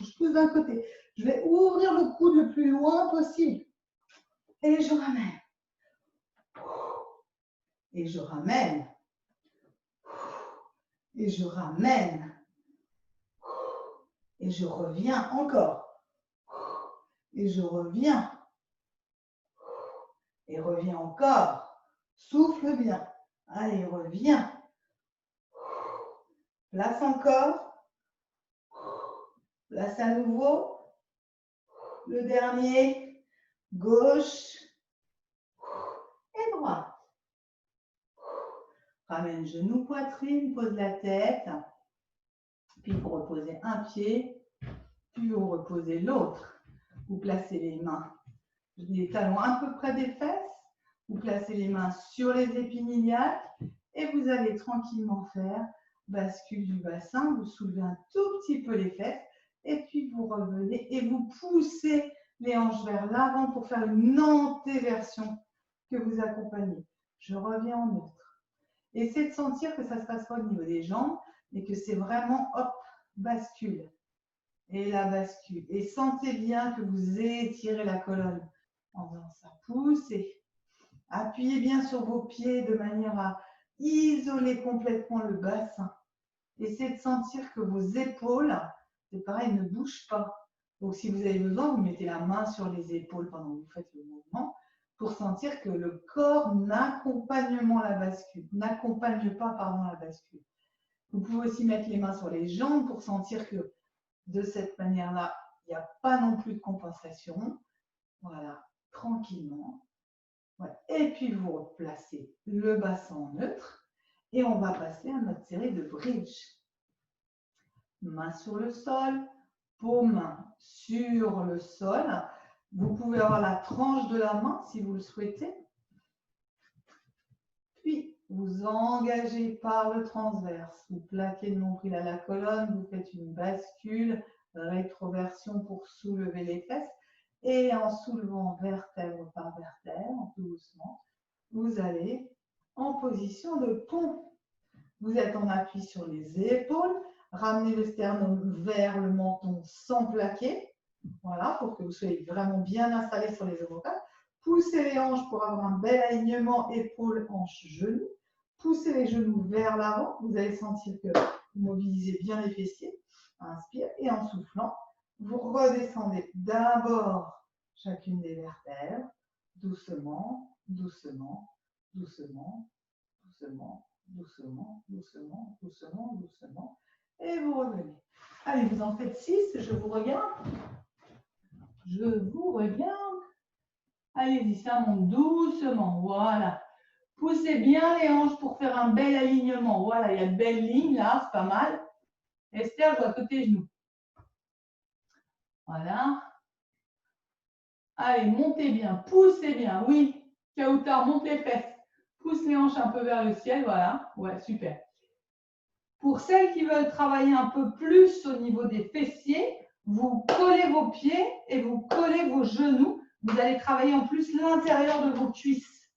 je pousse d'un côté. Je vais ouvrir le coude le plus loin possible. Et je ramène. Et je ramène. Et je ramène. Et je reviens encore. Et je reviens. Et reviens encore. Souffle bien. Allez, reviens. Place encore. Place à nouveau. Le dernier. Gauche. Et droite. Ramène genou, poitrine, pose la tête. Puis vous reposez un pied. Puis vous reposez l'autre. Vous placez les mains, les talons à peu près des fesses. Vous placez les mains sur les épines iliaques. Et vous allez tranquillement faire bascule du bassin. Vous soulevez un tout petit peu les fesses. Et puis vous revenez et vous poussez les hanches vers l'avant pour faire une antéversion que vous accompagnez. Je reviens en neutre. Essayez de sentir que ça ne se passe pas au niveau des jambes, mais que c'est vraiment, hop, bascule. Et la bascule. Et sentez bien que vous étirez la colonne en faisant ça. Poussez. Appuyez bien sur vos pieds de manière à isoler complètement le bassin. Essayez de sentir que vos épaules, c'est pareil, ne bougent pas. Donc, si vous avez besoin, vous mettez la main sur les épaules pendant que vous faites le mouvement pour sentir que le corps n'accompagne pas la bascule. Vous pouvez aussi mettre les mains sur les jambes pour sentir que de cette manière-là, il n'y a pas non plus de compensation. Voilà, tranquillement. Voilà. Et puis, vous replacez le bassin en neutre et on va passer à notre série de bridge. Main sur le sol, paume sur le sol. Vous pouvez avoir la tranche de la main si vous le souhaitez. Puis, vous engagez par le transverse. Vous plaquez le nombril à la colonne. Vous faites une bascule, rétroversion pour soulever les fesses. Et en soulevant vertèbre par vertèbre, doucement, vous allez en position de pont. Vous êtes en appui sur les épaules. Ramenez le sternum vers le menton sans plaquer. Voilà, pour que vous soyez vraiment bien installé sur les omoplates. Poussez les hanches pour avoir un bel alignement épaules, hanches, genoux. Poussez les genoux vers l'avant. Vous allez sentir que vous mobilisez bien les fessiers. Inspire et en soufflant, vous redescendez d'abord chacune des vertèbres, doucement, doucement, doucement, doucement, doucement, doucement, doucement, doucement. Et vous revenez. Allez, vous en faites 6, je vous regarde. Je vous regarde. Allez-y, ça monte doucement. Voilà. Poussez bien les hanches pour faire un bel alignement. Voilà, il y a de belles lignes là, c'est pas mal. Esther, je vois côté genoux. Voilà. Allez, montez bien, poussez bien, oui. Kauta, monte les fesses. Pousse les hanches un peu vers le ciel, voilà. Ouais, super. Pour celles qui veulent travailler un peu plus au niveau des fessiers, vous collez vos pieds et vous collez vos genoux. Vous allez travailler en plus l'intérieur de vos cuisses.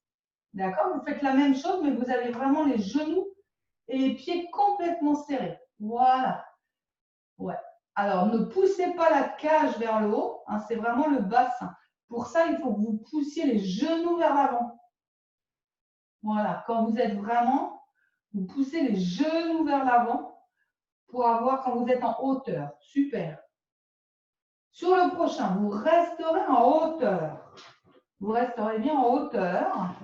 D'accord? Vous faites la même chose, mais vous avez vraiment les genoux et les pieds complètement serrés. Voilà. Ouais. Alors, ne poussez pas la cage vers le haut, hein, c'est vraiment le bassin. Pour ça, il faut que vous poussiez les genoux vers l'avant. Voilà, quand vous êtes vraiment, vous poussez les genoux vers l'avant pour avoir quand vous êtes en hauteur. Super. Sur le prochain, vous resterez en hauteur. Vous resterez bien en hauteur.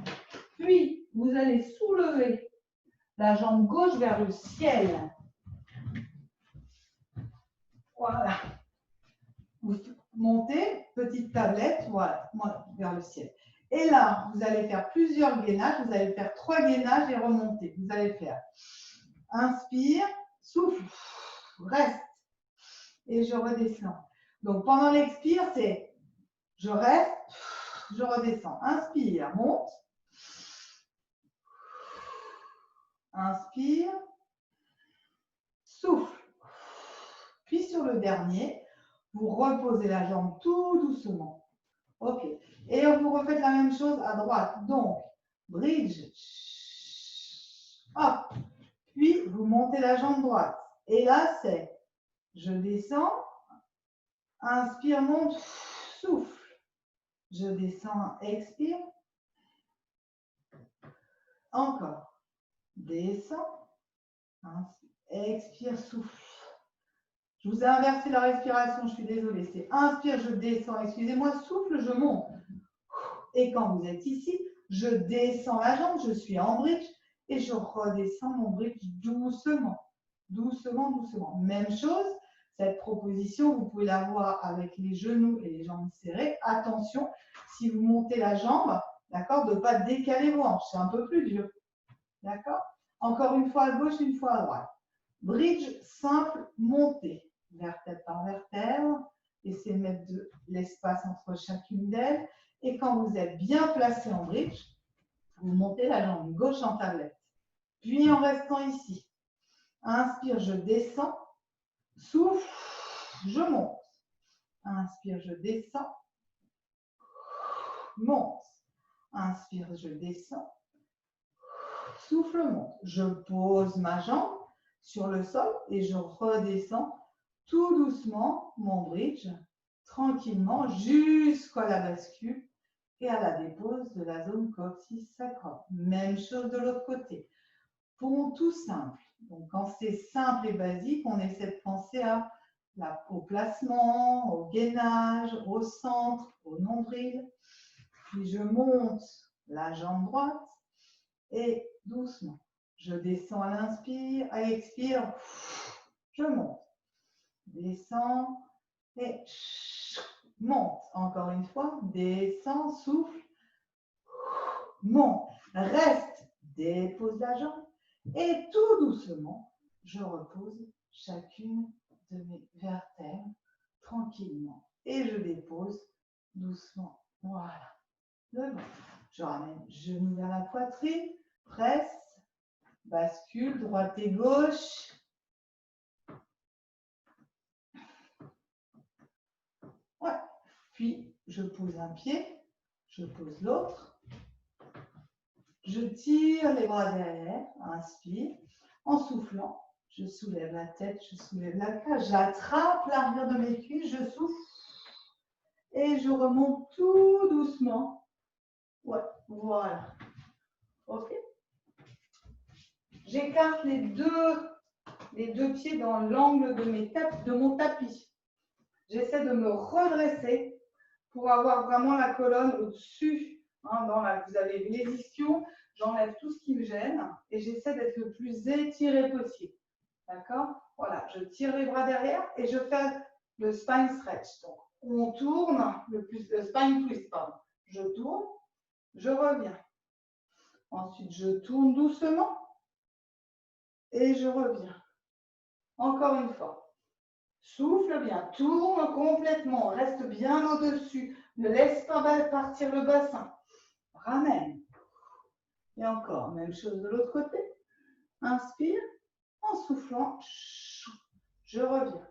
Puis, vous allez soulever la jambe gauche vers le ciel. Voilà. Vous montez, petite tablette, voilà, vers le ciel. Et là, vous allez faire plusieurs gainages. Vous allez faire 3 gainages et remonter. Vous allez faire inspire, souffle, reste. Et je redescends. Donc, pendant l'expire, c'est je reste, je redescends. Inspire, monte. Inspire, souffle. Puis sur le dernier, vous reposez la jambe tout doucement. Ok. Et vous refaites la même chose à droite. Donc, bridge. Hop. Puis, vous montez la jambe droite. Et là, c'est je descends. Inspire, monte, souffle. Je descends, expire. Encore. Descends. Expire, souffle. Je vous ai inversé la respiration, je suis désolée. C'est inspire, je descends, excusez-moi, souffle, je monte. Et quand vous êtes ici, je descends la jambe, je suis en bridge et je redescends mon bridge doucement. Doucement, doucement. Même chose, cette proposition, vous pouvez la voir avec les genoux et les jambes serrées. Attention, si vous montez la jambe, d'accord, de ne pas décaler vos hanches. C'est un peu plus dur. D'accord? Encore une fois à gauche, une fois à droite. Bridge simple, montée. Vertèbre par vertèbre. Essayez de mettre de l'espace entre chacune d'elles. Et quand vous êtes bien placé en bridge, vous montez la jambe gauche en tablette. Puis en restant ici. Inspire, je descends. Souffle, je monte. Inspire, je descends. Monte. Inspire, je descends. Souffle, monte. Je pose ma jambe sur le sol et je redescends tout doucement mon bridge, tranquillement, jusqu'à la bascule et à la dépose de la zone coccyx sacrum. Même chose de l'autre côté. Pont tout simple. Donc, quand c'est simple et basique, on essaie de penser au placement, au gainage, au centre, au nombril. Puis je monte la jambe droite et doucement. Je descends à l'inspire, à l'expire, je monte. Descends et monte. Encore une fois, descends, souffle, monte. Reste, dépose la jambe et tout doucement, je repose chacune de mes vertèbres tranquillement et je dépose doucement. Voilà. Devant. Je ramène genou vers la poitrine, presse, bascule, droite et gauche. Ouais. Puis, je pose un pied, je pose l'autre. Je tire les bras derrière, inspire. En soufflant, je soulève la tête, je soulève la cage, j'attrape l'arrière de mes cuisses, je souffle et je remonte tout doucement. Ouais, voilà. Ok. J'écarte les deux pieds dans l'angle de mon tapis. J'essaie de me redresser pour avoir vraiment la colonne au-dessus. Hein, vous avez les ischios, j'enlève tout ce qui me gêne et j'essaie d'être le plus étiré possible. D'accord? Voilà, je tire les bras derrière et je fais le spine stretch. Donc, on tourne, le spine twist, pardon. Je tourne, je reviens. Ensuite, je tourne doucement et je reviens. Encore une fois. Souffle bien, tourne complètement, reste bien au-dessus. Ne laisse pas partir le bassin. ramène. Et encore, même chose de l'autre côté. Inspire, en soufflant, je reviens.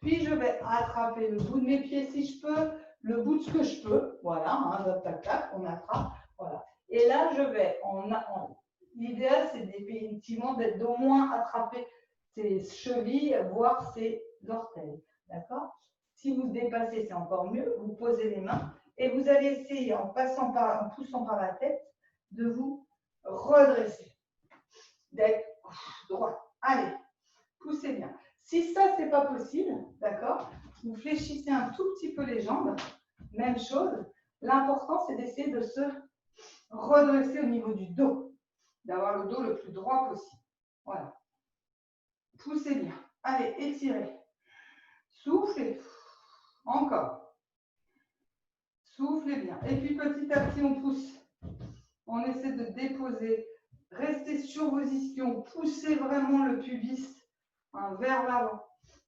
Puis je vais attraper le bout de mes pieds si je peux, le bout de ce que je peux. Voilà, hein, tac, tac, on attrape. Voilà. Et là, je vais, l'idéal, c'est effectivement d'être d'au moins attraper ses chevilles, voire ses orteils. D'accord? Si vous dépassez, c'est encore mieux. Vous posez les mains et vous allez essayer, en poussant par la tête, de vous redresser. D'être droit. Allez, poussez bien. Si ça, ce n'est pas possible, d'accord, vous fléchissez un tout petit peu les jambes. Même chose. L'important, c'est d'essayer de se redresser au niveau du dos. D'avoir le dos le plus droit possible. Voilà. Poussez bien. Allez, étirez. Soufflez. Encore. Soufflez bien. Et puis petit à petit, on pousse. On essaie de déposer. Restez sur vos ischions. Poussez vraiment le pubis vers l'avant.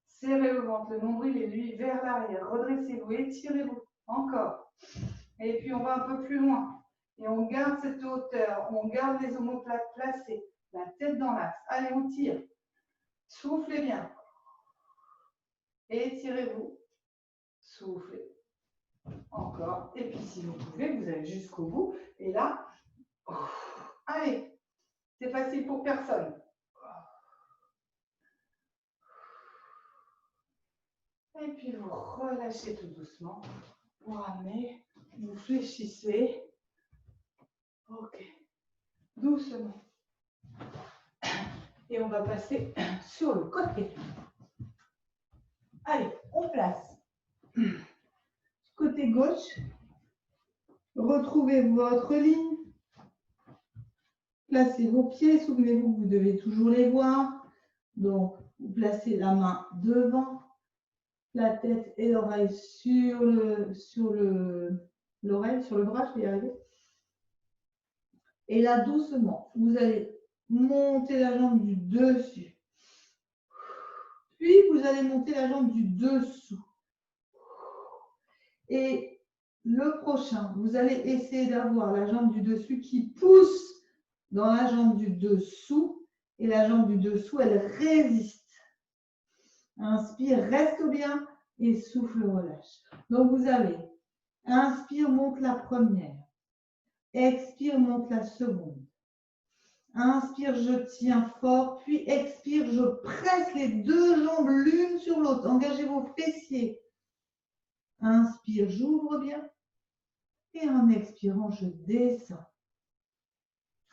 Serrez le ventre, le nombril et lui vers l'arrière. Redressez-vous, étirez-vous. Encore. Et puis on va un peu plus loin. Et on garde cette hauteur. On garde les omoplates placées. La tête dans l'axe. Allez, on tire. Soufflez bien. Étirez-vous. Soufflez. Encore. Et puis si vous pouvez, vous allez jusqu'au bout. Et là, allez. C'est facile pour personne. Et puis vous relâchez tout doucement. Vous ramenez. Vous fléchissez. Ok. Doucement. Et on va passer sur le côté. Allez, on place. Côté gauche. Retrouvez votre ligne. Placez vos pieds. Souvenez-vous que vous devez toujours les voir. Donc, vous placez la main devant. La tête et l'oreille sur le bras, je vais y arriver. Et là, doucement, vous allez monter la jambe du dessus. Puis, vous allez monter la jambe du dessous. Et le prochain, vous allez essayer d'avoir la jambe du dessus qui pousse dans la jambe du dessous. Et la jambe du dessous, elle résiste. Inspire, reste bien. Et souffle, relâche. Donc, vous avez inspire, monte la première. Expire, monte la seconde. Inspire, je tiens fort. Puis expire, je presse les deux jambes l'une sur l'autre. Engagez vos fessiers. Inspire, j'ouvre bien. Et en expirant, je descends.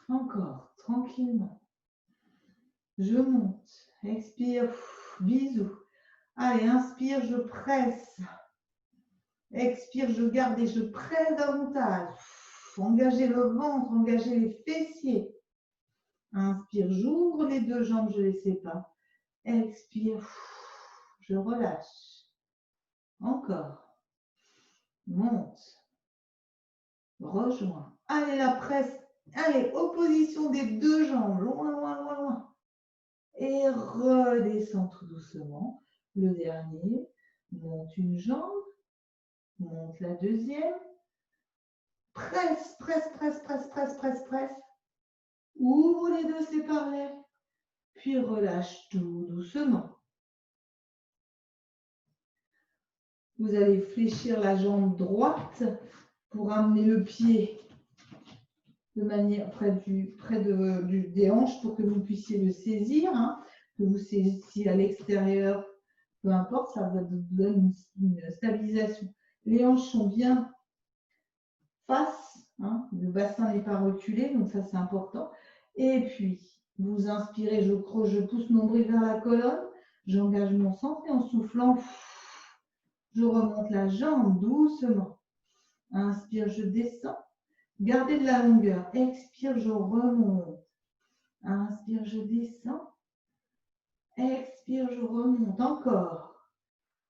Encore, tranquillement. Je monte. Expire, bisous. Allez, inspire, je presse. Expire, je garde et je presse davantage. Engagez le ventre, engagez les fessiers. Inspire, j'ouvre les deux jambes, je ne les sépare. Expire, je relâche. Encore. Monte. Rejoins. Allez, la presse. Allez, opposition des deux jambes. Loin, loin, loin, loin. Et redescends tout doucement. Le dernier. Monte une jambe. Monte la deuxième. Presse, presse, presse, presse, presse, presse, presse. Ouvre les deux, sépare-les. Puis relâche tout doucement. Vous allez fléchir la jambe droite pour amener le pied de manière près des hanches pour que vous puissiez le saisir. Que vous saisissiez à l'extérieur, peu importe, ça va vous donner une stabilisation. Les hanches sont bien face, le bassin n'est pas reculé, donc ça c'est important. Et puis, vous inspirez, je pousse mon nombril vers la colonne, j'engage mon centre et en soufflant, je remonte la jambe doucement. Inspire, je descends. Gardez de la longueur. Expire, je remonte. Inspire, je descends. Expire, je remonte. Encore.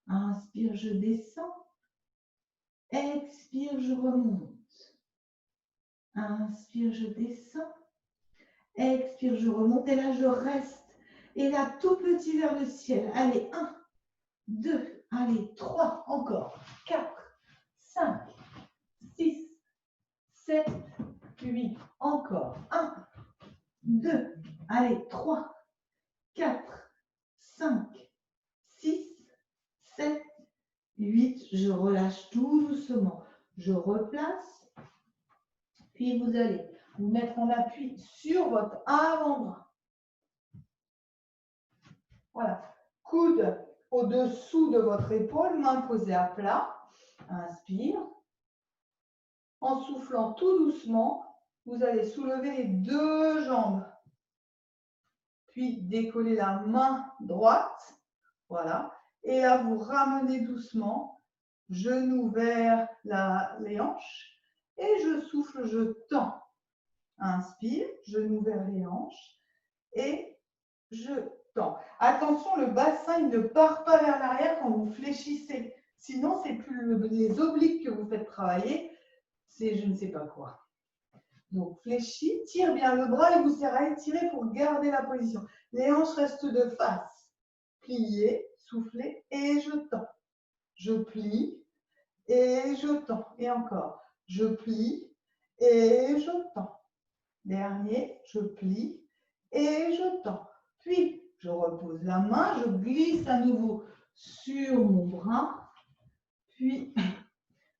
Inspire, je descends. Expire, je remonte. Inspire, je descends. Expire, je remonte. Et là, je reste. Et là, tout petit vers le ciel. Allez, 1, 2, allez, 3, encore. 4, 5, 6, 7, Allez, 3, 4, 5, 6, 7, 8. Je relâche tout doucement. Je replace. Puis vous allez vous mettre en appui sur votre avant-bras. Voilà. Coude au-dessous de votre épaule, main posée à plat. Inspire. En soufflant tout doucement, vous allez soulever les deux jambes. Puis décoller la main droite. Voilà. Et là, vous ramenez doucement. Genoux vers les hanches. Et je souffle, je tends. Inspire, genoux vers les hanches. Et je tends. Attention, le bassin il ne part pas vers l'arrière quand vous fléchissez. Sinon, c'est plus les obliques que vous faites travailler. C'est je ne sais pas quoi. Donc, fléchis, tire bien le bras et vous serrez, tirez pour garder la position. Les hanches restent de face. Pliez, soufflez et je tends. Je plie et je tends. Et encore. Je plie et je tends. Dernier, je plie et je tends. Puis, je repose la main, je glisse à nouveau sur mon bras. Puis,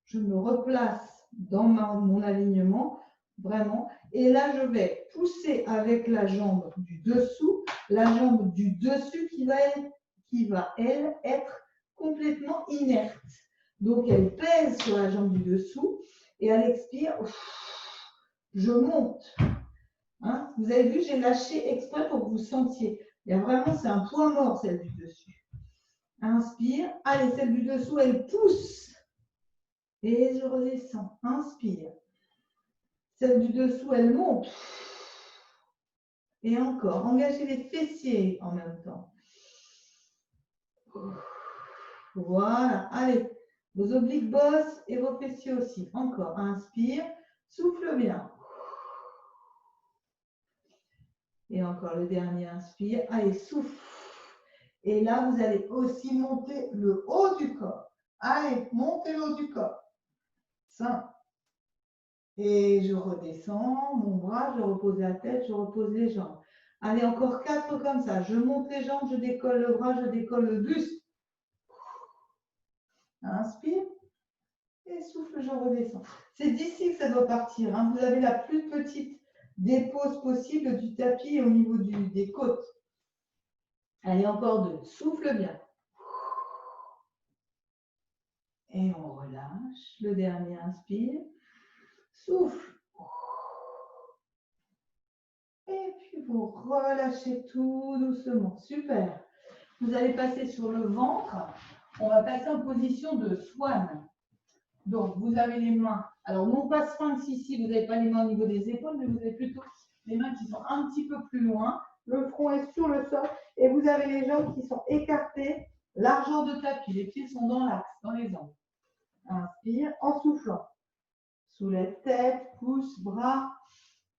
je me replace dans mon alignement, vraiment. Et là, je vais pousser avec la jambe du dessous, la jambe du dessus qui va elle, être complètement inerte. Donc, elle pèse sur la jambe du dessous. Et à l'expire, je monte. Hein? Vous avez vu, j'ai lâché exprès pour que vous sentiez. Il y a vraiment, c'est un point mort, celle du dessus. Inspire. Allez, celle du dessous, elle pousse. Et je redescends. Inspire. Celle du dessous, elle monte. Et encore. Engagez les fessiers en même temps. Voilà. Allez. Vos obliques bossent et vos fessiers aussi. Encore. Inspire. Souffle bien. Et encore le dernier. Inspire. Allez, souffle. Et là, vous allez aussi monter le haut du corps. Allez, montez le haut du corps. 5. Et je redescends mon bras, je repose la tête, je repose les jambes. Allez, encore 4 comme ça. Je monte les jambes, je décolle le bras, je décolle le buste. Inspire. Et souffle, je redescends. C'est d'ici que ça doit partir. Hein. Vous avez la plus petite dépose possible du tapis au niveau des côtes. Allez, encore 2. Souffle bien. Et on relâche. Le dernier, inspire. Souffle. Et puis vous relâchez tout doucement. Super. Vous allez passer sur le ventre. On va passer en position de swan. Donc, vous avez les mains. Alors, non pas sphinx ici, vous n'avez pas les mains au niveau des épaules, mais vous avez plutôt les mains qui sont un petit peu plus loin. Le front est sur le sol et vous avez les jambes qui sont écartées, largeur de tapis. Les pieds sont dans l'axe, dans les angles. Inspire en soufflant. Soulève tête, pouce, bras.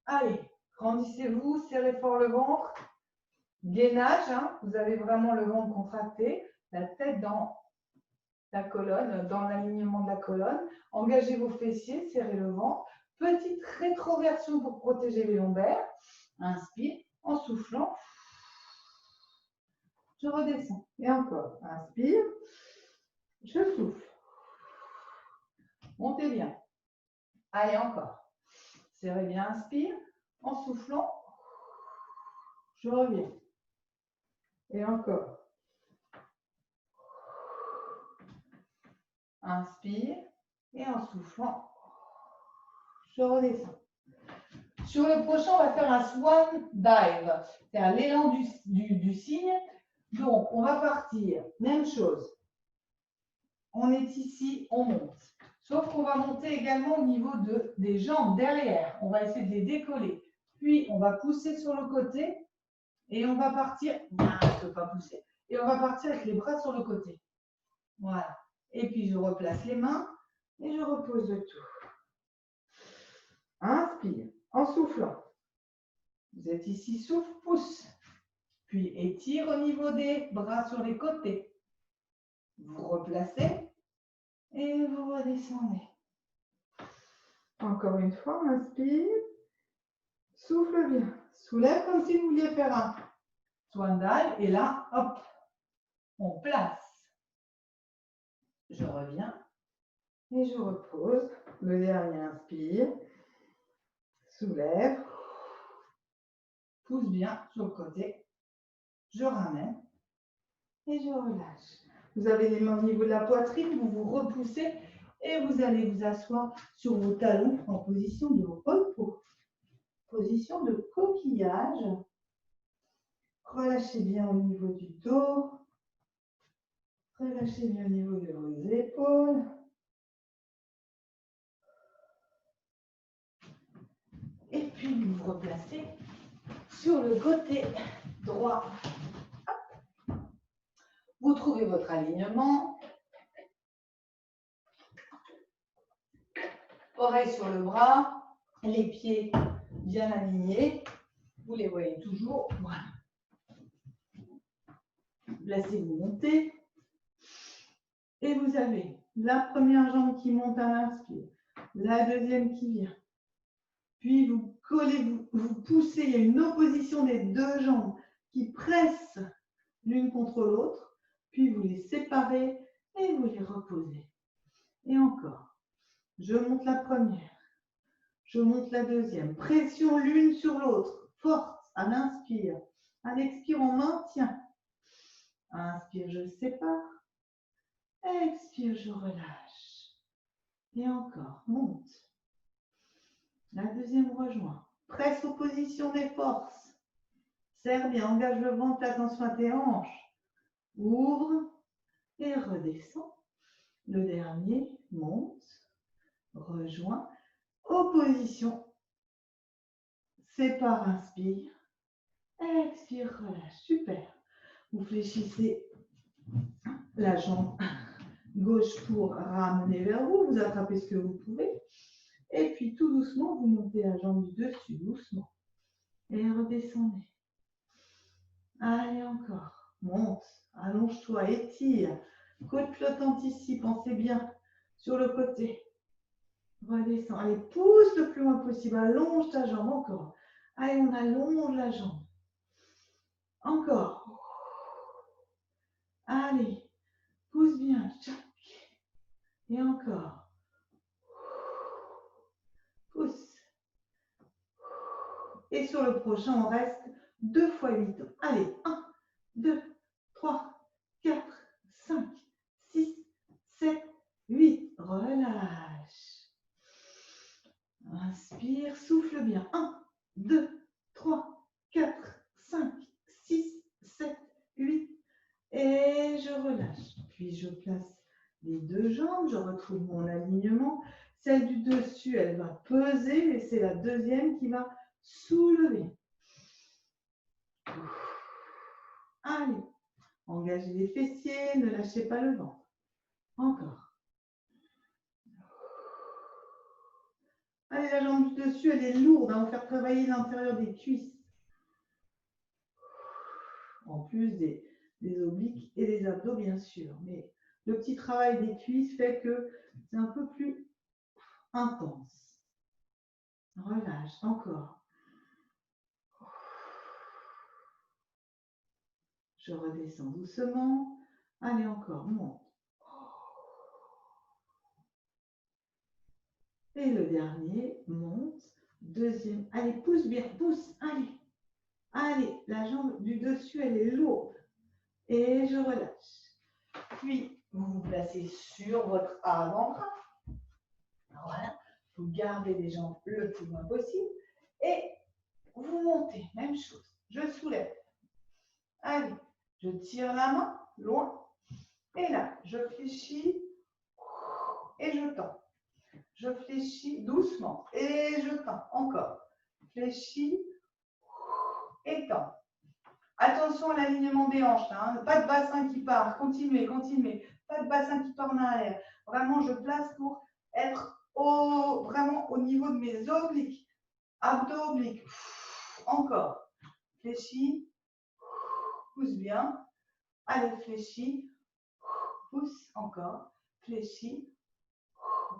Allez, grandissez-vous, serrez fort le ventre. Gainage, hein, vous avez vraiment le ventre contracté, la tête dans la colonne, dans l'alignement de la colonne. Engagez vos fessiers, serrez le ventre. Petite rétroversion pour protéger les lombaires. Inspire en soufflant. Je redescends. Et encore. Inspire. Je souffle. Montez bien. Allez, encore. Serrez bien. Inspire. En soufflant. Je reviens. Et encore. Inspire. Et en soufflant, je redescends. Sur le prochain, on va faire un swan dive. C'est-à-dire l'élan du cygne. Donc, on va partir. Même chose. On est ici, on monte. Sauf qu'on va monter également au niveau des jambes derrière. On va essayer de les décoller. Puis, on va pousser sur le côté. Et on va partir. Non, je ne peux pas pousser. Et on va partir avec les bras sur le côté. Voilà. Et puis, je replace les mains. Et je repose le tout. Inspire. En soufflant. Vous êtes ici, souffle, pousse. Puis étire au niveau des bras sur les côtés. Vous replacez et vous redescendez. Encore une fois, inspire. Souffle bien. soulève comme si vous vouliez faire un Swan et là, hop, on place. Je reviens et je repose. Le dernier inspire, soulève, pousse bien sur le côté, je ramène et je relâche. Vous avez les mains au niveau de la poitrine, vous vous repoussez et vous allez vous asseoir sur vos talons en position de repos, position de coquillage. Relâchez bien au niveau du dos. Relâchez bien au niveau de vos épaules. Et puis vous vous replacez sur le côté droit. Vous trouvez votre alignement. Oreille sur le bras. Les pieds bien alignés. Vous les voyez toujours. Voilà. Laissez-vous monter. Et vous avez la première jambe qui monte à l'inspire, la deuxième qui vient. Puis vous collez, vous poussez, il y a une opposition des deux jambes qui pressent l'une contre l'autre. Puis vous les séparez et vous les reposez. Et encore. Je monte la première. Je monte la deuxième. Pression l'une sur l'autre. Force à l'inspire. À l'expire, on maintient. Inspire, je sépare. Expire, je relâche. Et encore, monte. La deuxième rejoint. Presse opposition des forces. Serre bien, engage le ventre, attention à tes hanches. Ouvre et redescend. Le dernier, monte, rejoint. Opposition. Sépare, inspire. Expire, relâche. Super. Vous fléchissez la jambe gauche pour ramener vers vous. Vous attrapez ce que vous pouvez. Et puis tout doucement, vous montez la jambe du dessus, doucement. Et redescendez. Allez encore. Monte. Allonge-toi, étire. Côte flottante ici, pensez bien sur le côté. Redescends. Allez, pousse le plus loin possible. Allonge ta jambe, encore. Allez, on allonge la jambe. Encore. Allez, pousse bien. Et encore. Pousse. Et sur le prochain, on reste 2 fois 8. Allez, 1, 2, 3, 4, 5, 6, 7, 8. Relâche. Inspire, souffle bien. 1, 2, 3, 4, 5, 6, 7, 8. Et je relâche. Puis je place les deux jambes, je retrouve mon alignement. Celle du dessus, elle va peser et c'est la deuxième qui va soulever. Allez, engagez les fessiers, ne lâchez pas le ventre. Encore. Allez, la jambe du dessus, elle est lourde, on va faire travailler l'intérieur des cuisses. En plus des obliques et des abdos, bien sûr. Mais le petit travail des cuisses fait que c'est un peu plus intense. Relâche, encore. Je redescends doucement. Allez, encore, monte. Et le dernier, monte. Deuxième. Allez, pousse bien, pousse. Allez. Allez, la jambe du dessus, elle est lourde. Et je relâche. Puis, vous vous placez sur votre avant-bras. Voilà. Vous gardez les jambes le plus loin possible. Et vous montez. Même chose. Je soulève. Allez. Je tire la main loin. Et là, je fléchis. Et je tends. Je fléchis doucement. Et je tends. Encore. Fléchis. Et tends. Attention à l'alignement des hanches. Hein. Pas de bassin qui part. Continuez, continuez. Pas de bassin qui part en arrière. Vraiment, je place pour être vraiment au niveau de mes obliques. Abdos obliques. Encore. Fléchis. Pousse bien. Allez, fléchis. Pousse. Encore. Fléchis.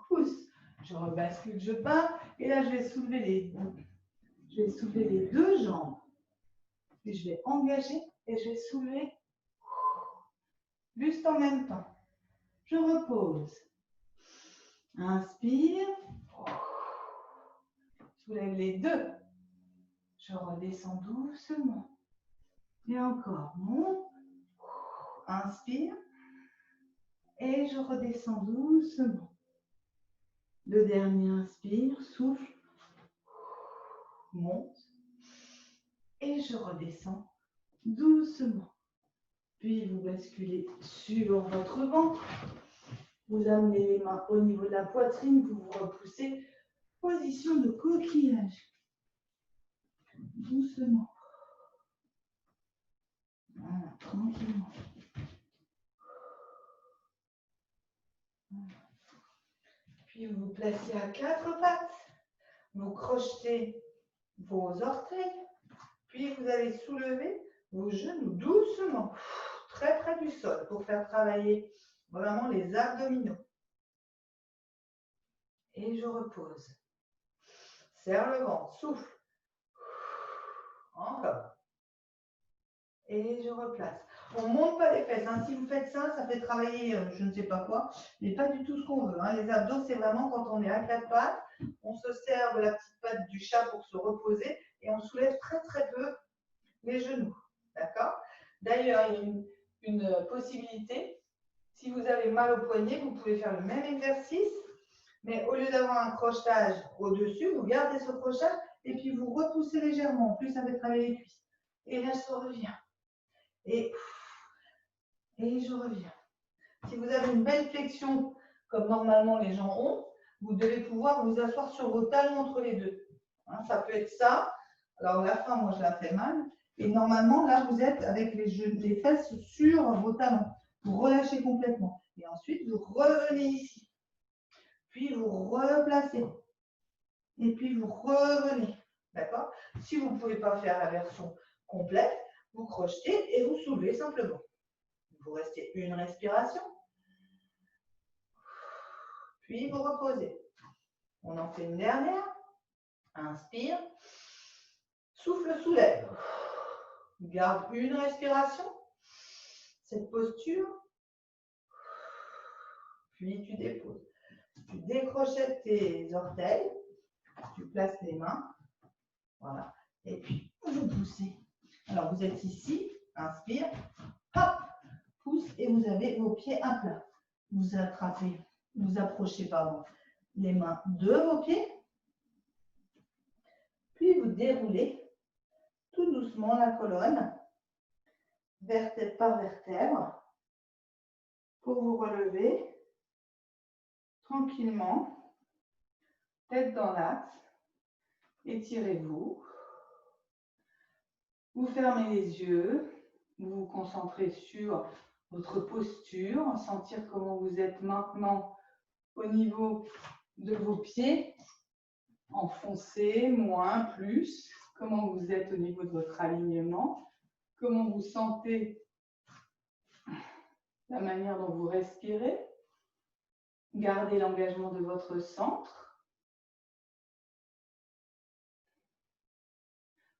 Pousse. Je rebascule, je pars. Et là, je vais soulever les deux jambes Puis je vais engager et je vais soulever juste en même temps. Je repose. Inspire. Soulève les deux. Je redescends doucement. Et encore, monte. Inspire. Et je redescends doucement. Le dernier, inspire, souffle. Monte. Et je redescends doucement. Puis vous basculez sur votre ventre. Vous amenez les mains au niveau de la poitrine. Vous vous repoussez. Position de coquillage. Doucement. Voilà, tranquillement. Voilà. Puis vous vous placez à quatre pattes. Vous crochetez vos orteils. Puis vous allez soulever vos genoux doucement, très près du sol, pour faire travailler vraiment les abdominaux. Et je repose. Serre le ventre, souffle. Encore. Et je replace. On ne monte pas les fesses. Hein. Si vous faites ça, ça fait travailler je ne sais pas quoi, mais pas du tout ce qu'on veut. Hein. Les abdos, c'est vraiment quand on est à quatre pattes, on se sert de la petite patte du chat pour se reposer et on soulève très très peu les genoux. D'accord? D'ailleurs, il y a une possibilité. Si vous avez mal au poignet, vous pouvez faire le même exercice, mais au lieu d'avoir un crochetage au-dessus, vous gardez ce crochetage et puis vous repoussez légèrement. En plus, ça fait travailler les cuisses. Et là, je reviens. Et je reviens. Si vous avez une belle flexion, comme normalement les gens ont, vous devez pouvoir vous asseoir sur vos talons entre les deux. Hein, ça peut être ça. Alors la fin, moi, je la fais mal. Et normalement, là, vous êtes avec les fesses sur vos talons. Vous relâchez complètement. Et ensuite, vous revenez ici. Puis, vous replacez. Et puis, vous revenez. D'accord? Si vous ne pouvez pas faire la version complète, vous crochetez et vous soulevez simplement. Vous restez une respiration. Puis, vous reposez. On en fait une dernière. Inspire. Souffle, soulève. Garde une respiration. Cette posture. Puis, tu déposes. Tu décrochettes tes orteils. Tu places les mains. Voilà. Et puis, vous poussez. Alors, vous êtes ici. Inspire. Hop. Pousse et vous avez vos pieds à plat. Vous attrapez, vous approchez, pardon, les mains de vos pieds. Puis, vous déroulez tout doucement la colonne, vertèbre par vertèbre, pour vous relever tranquillement, tête dans l'axe. Étirez-vous. Vous fermez les yeux. Vous vous concentrez sur votre posture, sentir comment vous êtes maintenant au niveau de vos pieds, enfoncés, moins, plus, comment vous êtes au niveau de votre alignement, comment vous sentez la manière dont vous respirez, gardez l'engagement de votre centre,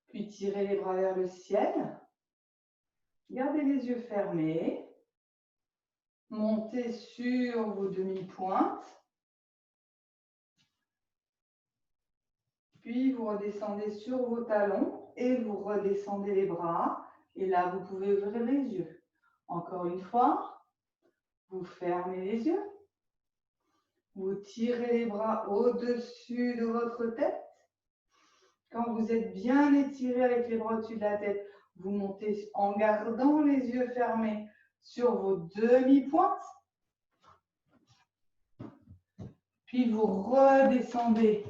puis tirez les bras vers le ciel, gardez les yeux fermés, montez sur vos demi-pointes, puis vous redescendez sur vos talons et vous redescendez les bras. Et là, vous pouvez ouvrir les yeux. Encore une fois, vous fermez les yeux. Vous tirez les bras au-dessus de votre tête. Quand vous êtes bien étiré avec les bras au-dessus de la tête, vous montez en gardant les yeux fermés sur vos demi-pointes. Puis vous redescendez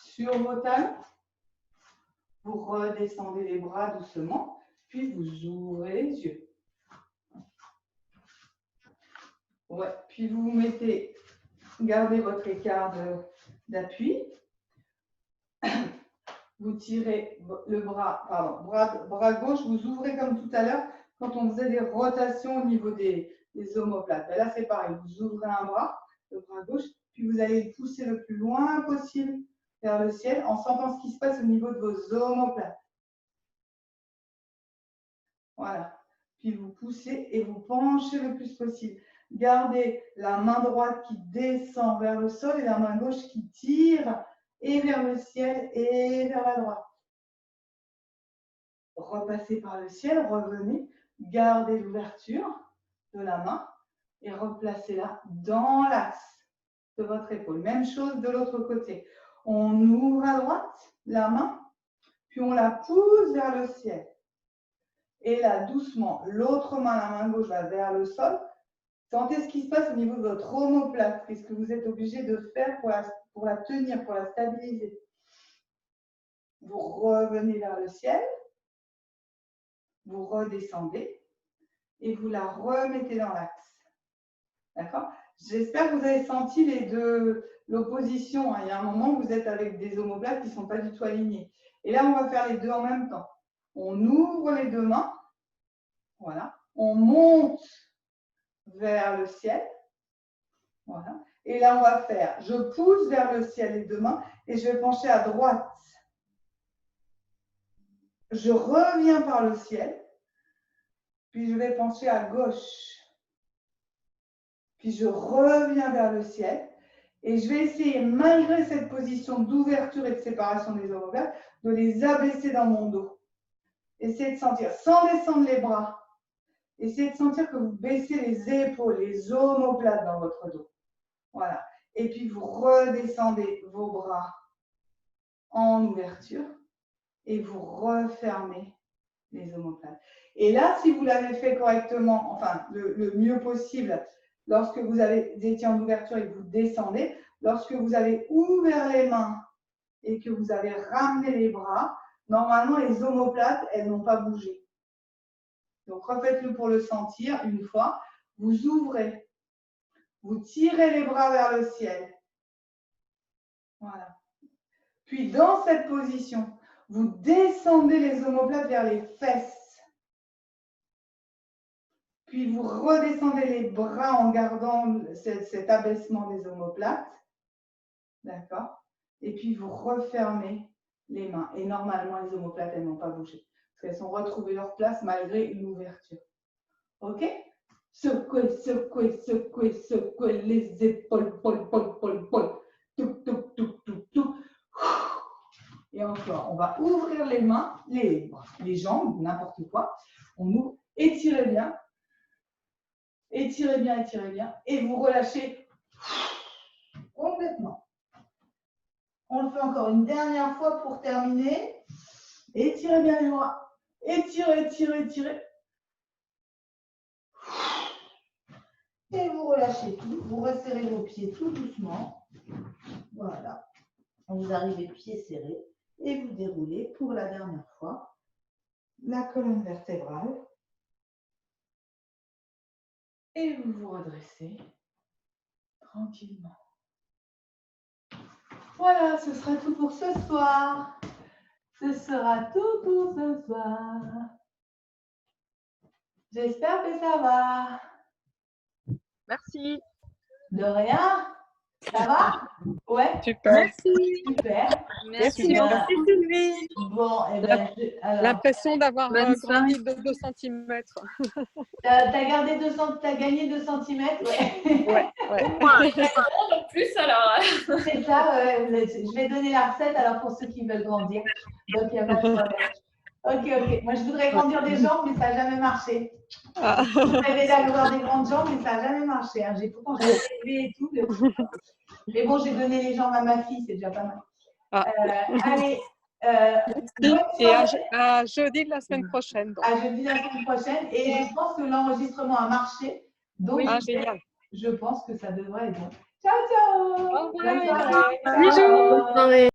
sur vos talons. Vous redescendez les bras doucement. Puis vous ouvrez les yeux. Ouais. Puis vous vous mettez, gardez votre écart d'appui. Vous tirez le bras, bras gauche, vous ouvrez comme tout à l'heure quand on faisait des rotations au niveau des omoplates. Et là, c'est pareil, vous ouvrez un bras, le bras gauche, puis vous allez le pousser le plus loin possible vers le ciel en sentant ce qui se passe au niveau de vos omoplates. Voilà. Puis vous poussez et vous penchez le plus possible. Gardez la main droite qui descend vers le sol et la main gauche qui tire et vers le ciel et vers la droite. Repassez par le ciel, revenez, gardez l'ouverture de la main et replacez-la dans l'axe de votre épaule. Même chose de l'autre côté. On ouvre à droite la main, puis on la pousse vers le ciel. Et là, doucement, l'autre main, la main gauche, va vers le sol. Sentez ce qui se passe au niveau de votre omoplate, qu'est-ce que vous êtes obligé de faire pour la tenir, pour la stabiliser. Vous revenez vers le ciel, vous redescendez et vous la remettez dans l'axe. D'accord? J'espère que vous avez senti les deux, l'opposition. Il y a un moment où vous êtes avec des omoplates qui ne sont pas du tout alignés. Et là, on va faire les deux en même temps. On ouvre les deux mains. Voilà. On monte vers le ciel. Voilà. Et là, on va faire, je pousse vers le ciel les deux mains et je vais pencher à droite. Je reviens par le ciel. Puis je vais pencher à gauche. Puis je reviens vers le ciel. Et je vais essayer, malgré cette position d'ouverture et de séparation des omoplates, de les abaisser dans mon dos. Essayez de sentir, sans descendre les bras, essayez de sentir que vous baissez les épaules, les omoplates dans votre dos. Voilà. Et puis vous redescendez vos bras en ouverture et vous refermez les omoplates. Et là, si vous l'avez fait correctement, enfin le mieux possible, lorsque vous étiez en ouverture et que vous descendez, lorsque vous avez ouvert les mains et que vous avez ramené les bras, normalement, les omoplates, elles n'ont pas bougé. Donc, refaites-le pour le sentir une fois. Vous ouvrez, vous tirez les bras vers le ciel. Voilà. Puis, dans cette position, vous descendez les omoplates vers les fesses. Puis, vous redescendez les bras en gardant cet abaissement des omoplates. D'accord? Et puis, vous refermez les mains. Et normalement, les omoplates, elles n'ont pas bougé. Parce qu'elles ont retrouvé leur place malgré une ouverture. OK? Secouez, secouez, secouez, secouez les épaules, pol, pol, pol, pol. Touc, touc, touc, touc, touc. Et encore, on va ouvrir les mains, les jambes, n'importe quoi. On ouvre, étirez bien. Étirez bien, étirez bien. Et vous relâchez complètement. On le fait encore une dernière fois pour terminer. Étirez bien les bras. Étirez, étirez, étirez. Et vous relâchez tout. Vous resserrez vos pieds tout doucement. Voilà. Vous arrivez pieds serrés. Et vous déroulez pour la dernière fois la colonne vertébrale. Et vous vous redressez tranquillement. Voilà, ce sera tout pour ce soir. Ce sera tout pour ce soir. J'espère que ça va. Merci. De rien. Ça va? Ouais. Super. Merci. Super. Merci. Voilà. Merci Sylvie. Bon, et ben, L'impression d'avoir Bonne grandi de 2 cm. t'as gagné 2 cm, ouais. Ouais. En plus alors. C'est ça, je vais donner la recette alors pour ceux qui veulent grandir. Donc, il n'y a pas de problème. Ok. Moi, je voudrais grandir des jambes, mais ça n'a jamais marché. Ah. Je rêvais d'avoir des grandes jambes, mais ça n'a jamais marché. Hein. Pourtant, j'ai élevé et tout. Mais bon, j'ai donné les jambes à ma fille, c'est déjà pas mal. Ah. Allez. Et à jeudi de la semaine prochaine. Donc. À jeudi de la semaine prochaine. Et je pense que l'enregistrement a marché. Donc, oui. Génial. Je pense que ça devrait être bon. Ciao, ciao. Au revoir. Bonne soirée. Bisous. Bonne soirée.